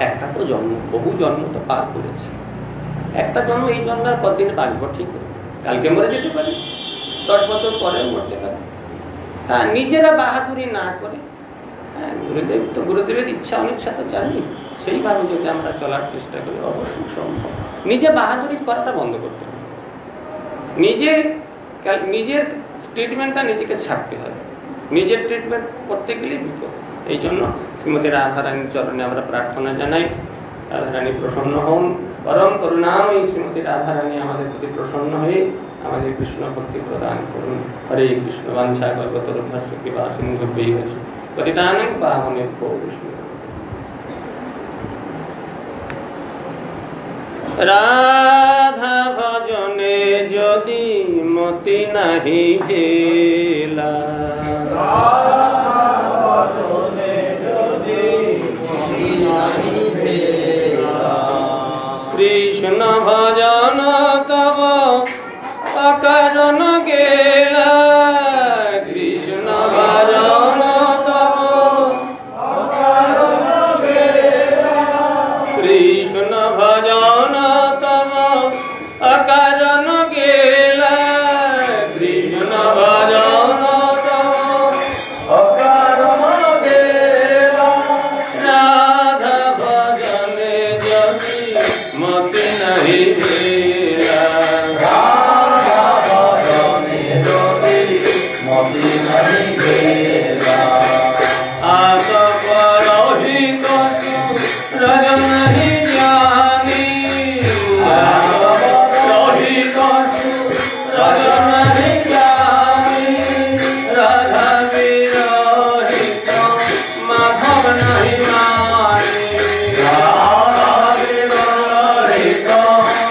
একটা তো জন্ম, বহু জন্ম তো পার করেছি, একটা জন্ম, এই জন্ম আর কতদিন বাঁচবো ঠিক, কালকে মরে যেতে পারি, 10 বছর পরে মরতে পারি। নিজেরা বাহাদুরি না করে, গুরুদেব তো গুরুদেবের ইচ্ছা অনিচ্ছা তো জানি, সেইভাবে যদি আমরা চলার চেষ্টা করি অবশ্যই সম্ভব। নিজে বাহাদুরি করাটা বন্ধ করতে হবে, নিজের ট্রিটমেন্টটা নিজেকে ছাড়তে হবে, নিজের ট্রিটমেন্ট করতে গেলে বিপদ। এই জন্য শ্রীমতী রাধারানীর চরণে আমরা প্রার্থনা জানাই, রাধারানী প্রসন্ন হন, পরম করুণাময়ী শ্রীমতী রাধারানী আমাদের প্রতি প্রসন্ন হয়ে আমাদের কৃষ্ণ ভক্তি প্রদান করুন। হরে কৃষ্ণ। বাঞ্ছা কল্পতরুভ্যশ্চ কৃপা সিন্ধুভ্যৈব পতিতানাং পাবনেভ্যো বৈষ্ণবেভ্যো। রাধা ভজনে যদি মতি নাহি ভেলা, কৃষ্ণ ভজন তব অকারণ গেলা, কৃষ্ণ ভজন তব অকারণ গেলা, কৃষ্ণ ভজন তব অকারণ গেলা, কৃষ্ণ ভজন তব অকারণ গেলা। রাধা ভজনে যদি মতি নাহি ভেলা, রাধা ভজনে যদি মতি নাহি ভেলা, আস পরহি কছু রজন নাহি জানি, আস পরহি কছু রজন নাহি জানি, রাধা বিরহিত মাধব নাহি মানি, রাধা বিরহিত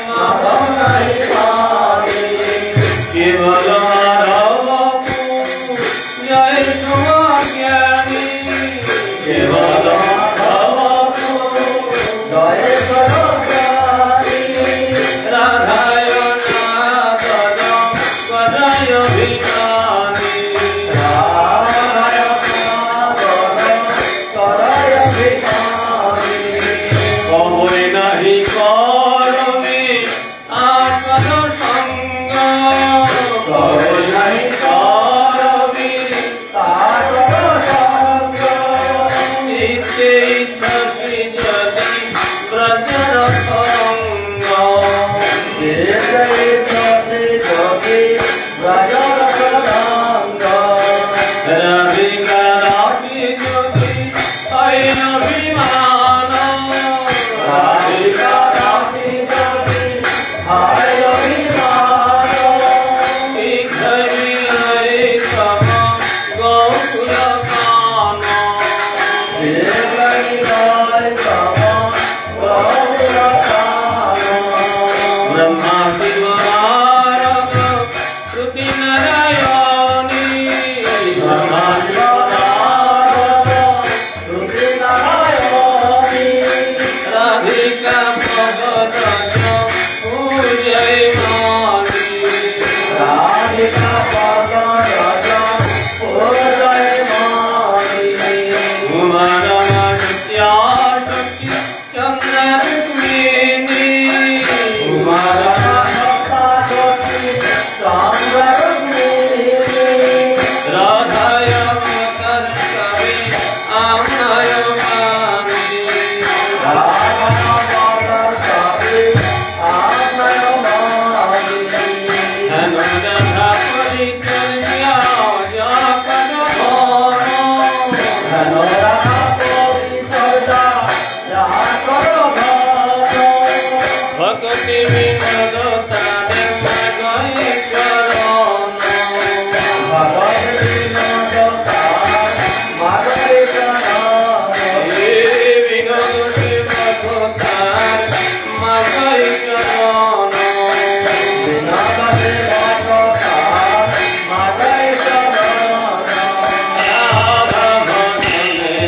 মাধব নাহি মানি, কেবল মাধব জয় জ্ঞানী, কেবল মাধব জয় জ্ঞানী, রাধায় নাথ করায় ভিখানি, রাধায় নাথ করায় ভিখানি, কবই নাহি করবি আপন সঙ্গ, কবই রাধা পরিচর্যা জগৎ ধন রাধা পরিচর্যা যাহা করো ভক্তি বিনোদ তারে মাগই চরণ ভগবত বিনোদ তার মাগই চরণ বিনোদ দেবতার মাগই চরণ বিনোদ বিনোদ তার মাগই চরণ রাধা ভজনে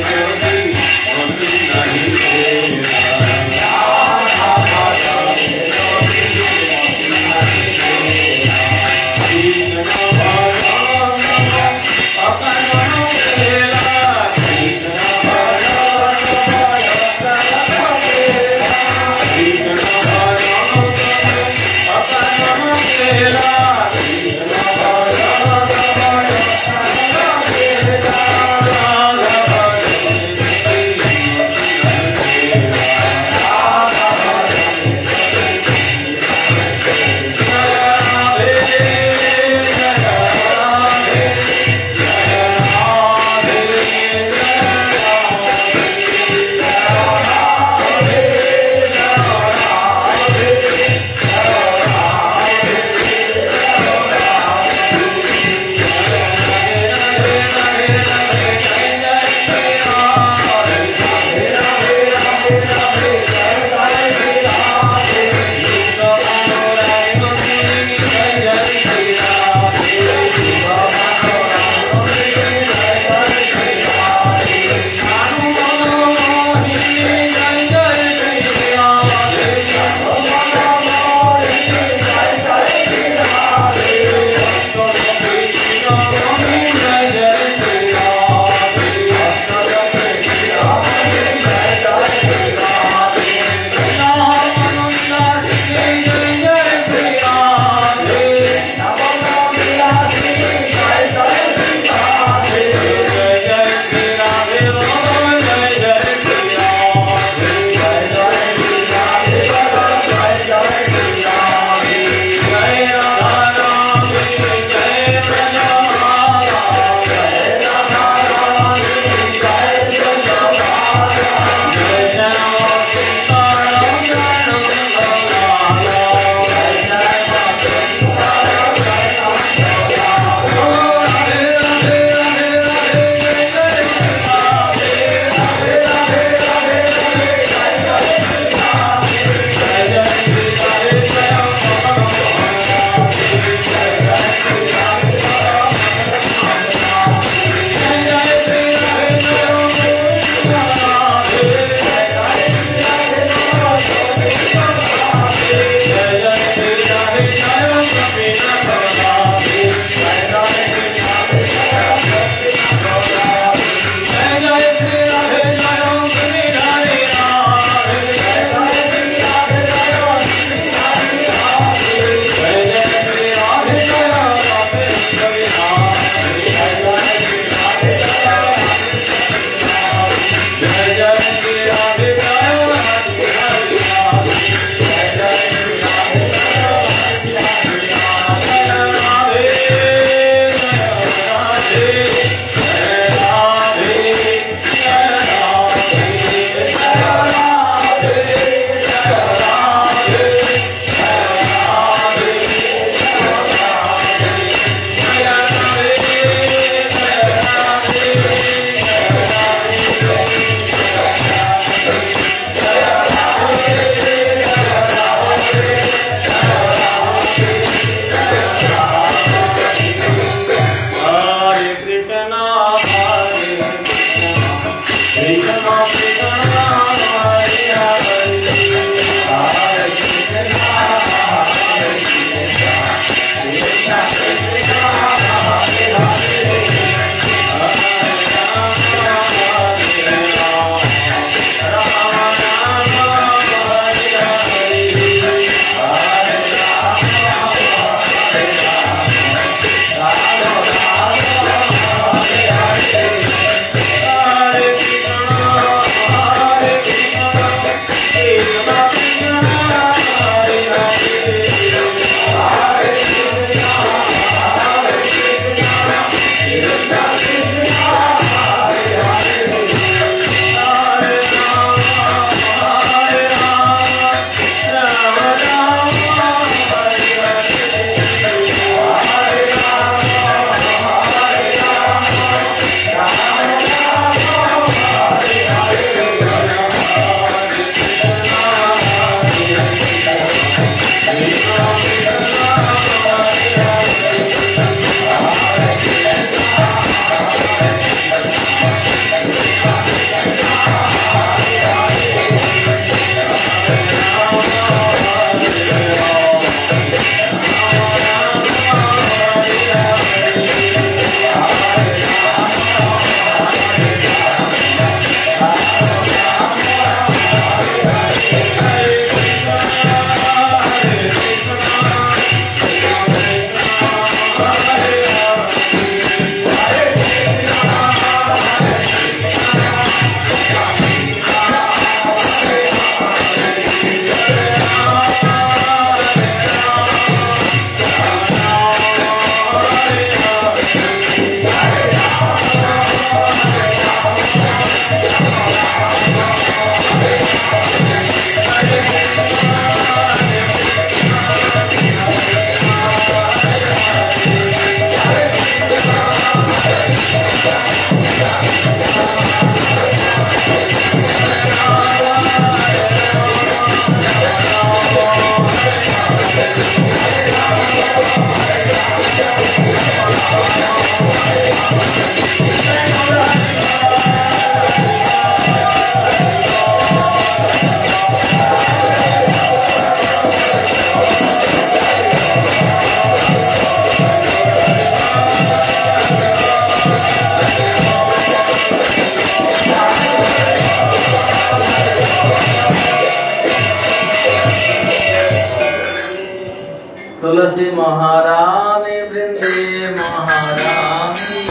तुलसी महारानी वृंदे महारानी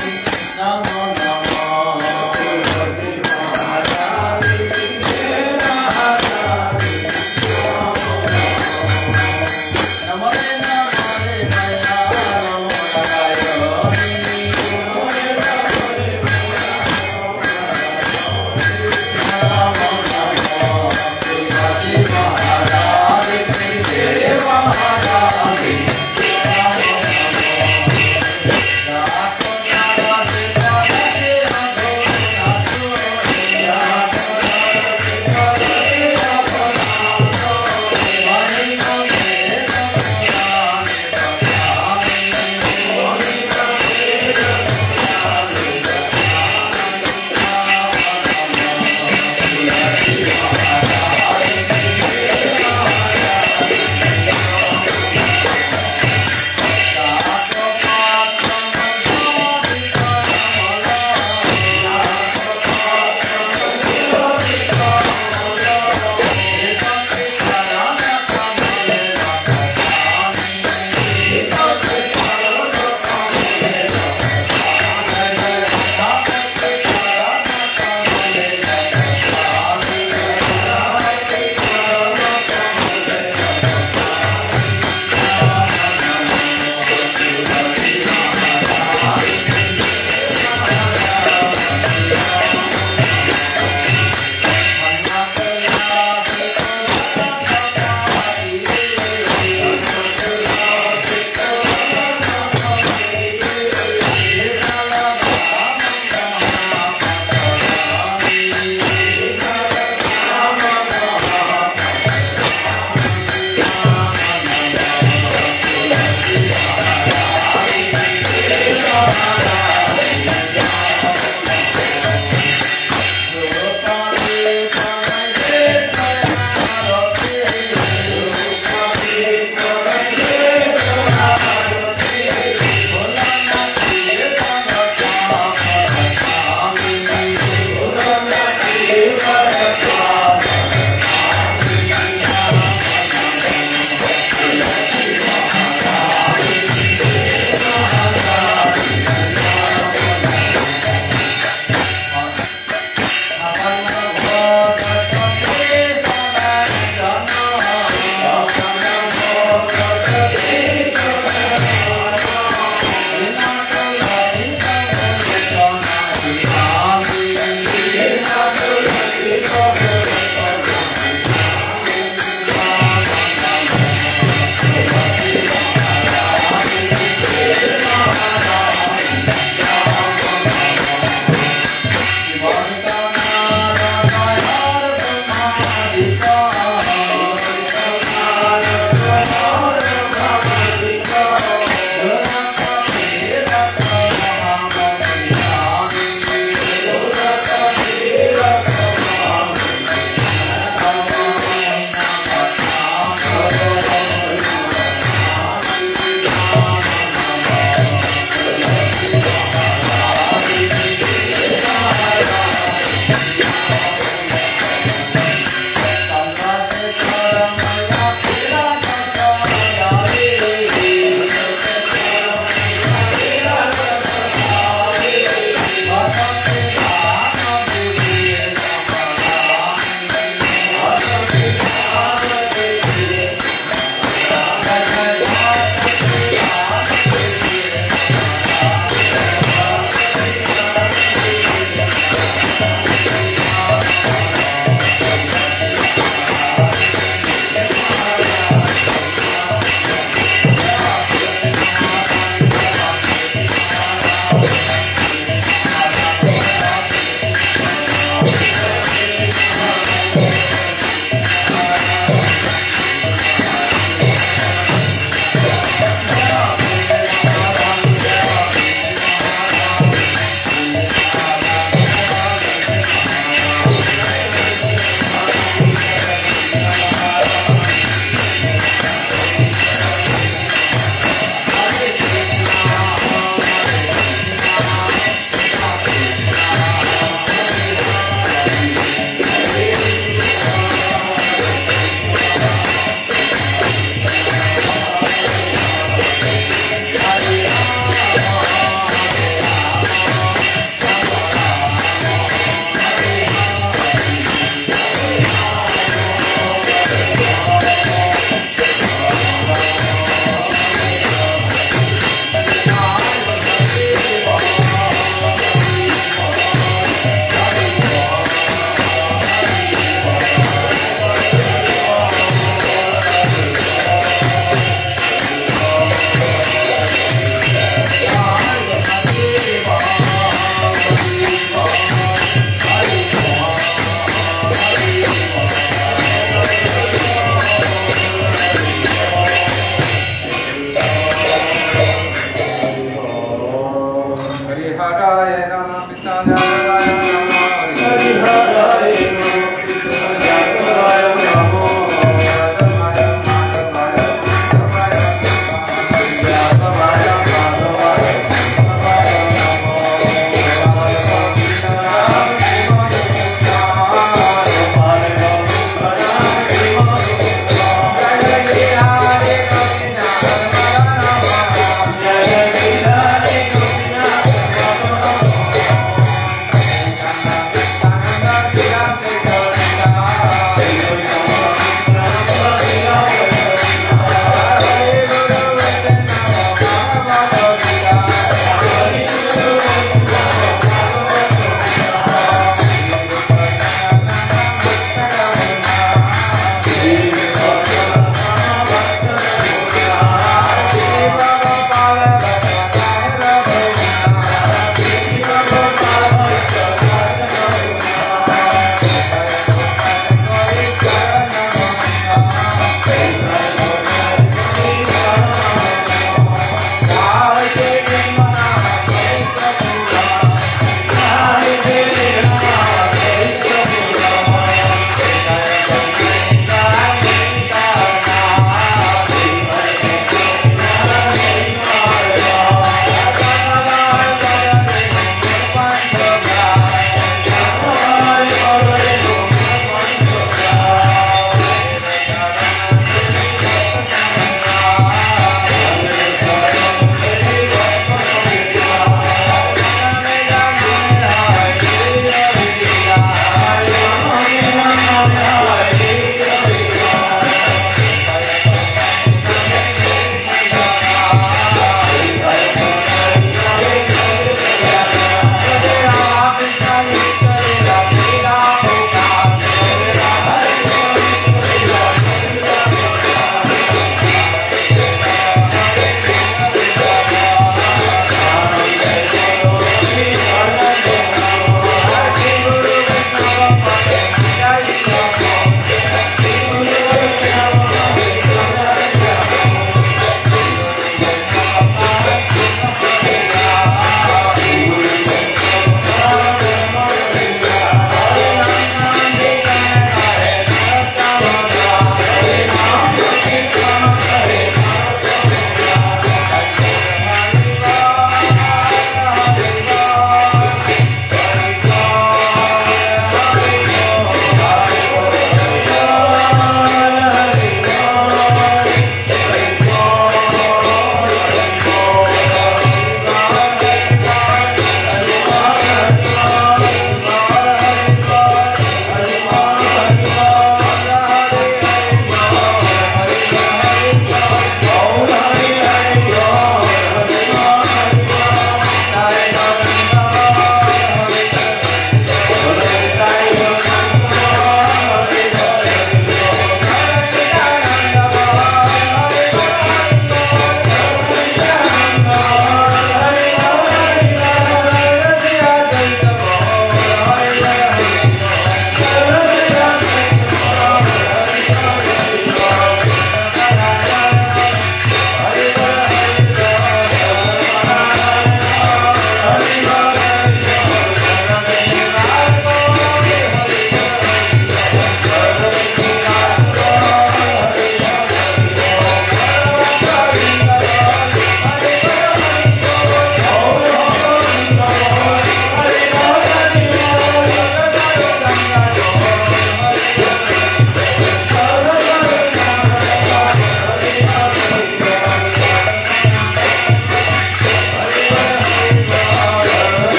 नमो नमः। तुलसी महारानी वृंदे महारानी नमो नमः। नमो नमः मैया नमो नारायणी नमो नमः। तुलसी महारानी वृंदे महारानी नमो नमः।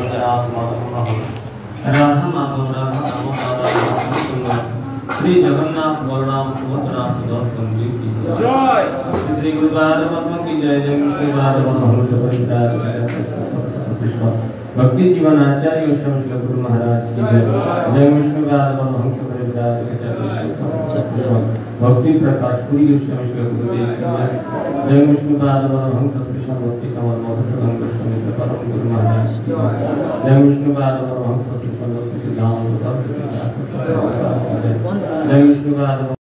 गुजरात माधव राधा माधव राधा दामोदर श्री जगन्नाथ बलराम सुभद्रा सुदर्शन जी की जय। श्री गुरु पद्म की जय। जय श्री भक्ति जीवन आचार्य श्री गुरु महाराज की जय। जय विष्णु हंस भक्ति प्रकाश पुरी श्री गुरुदेव की जय। जय विष्णु हंस कृष्ण भक्ति कमल मधुसूदन कृष्ण मित्र परम गुरु महाराज की जय। जय विष्णु हंस कृष्ण भक्ति सिद्धांत जय विष्णु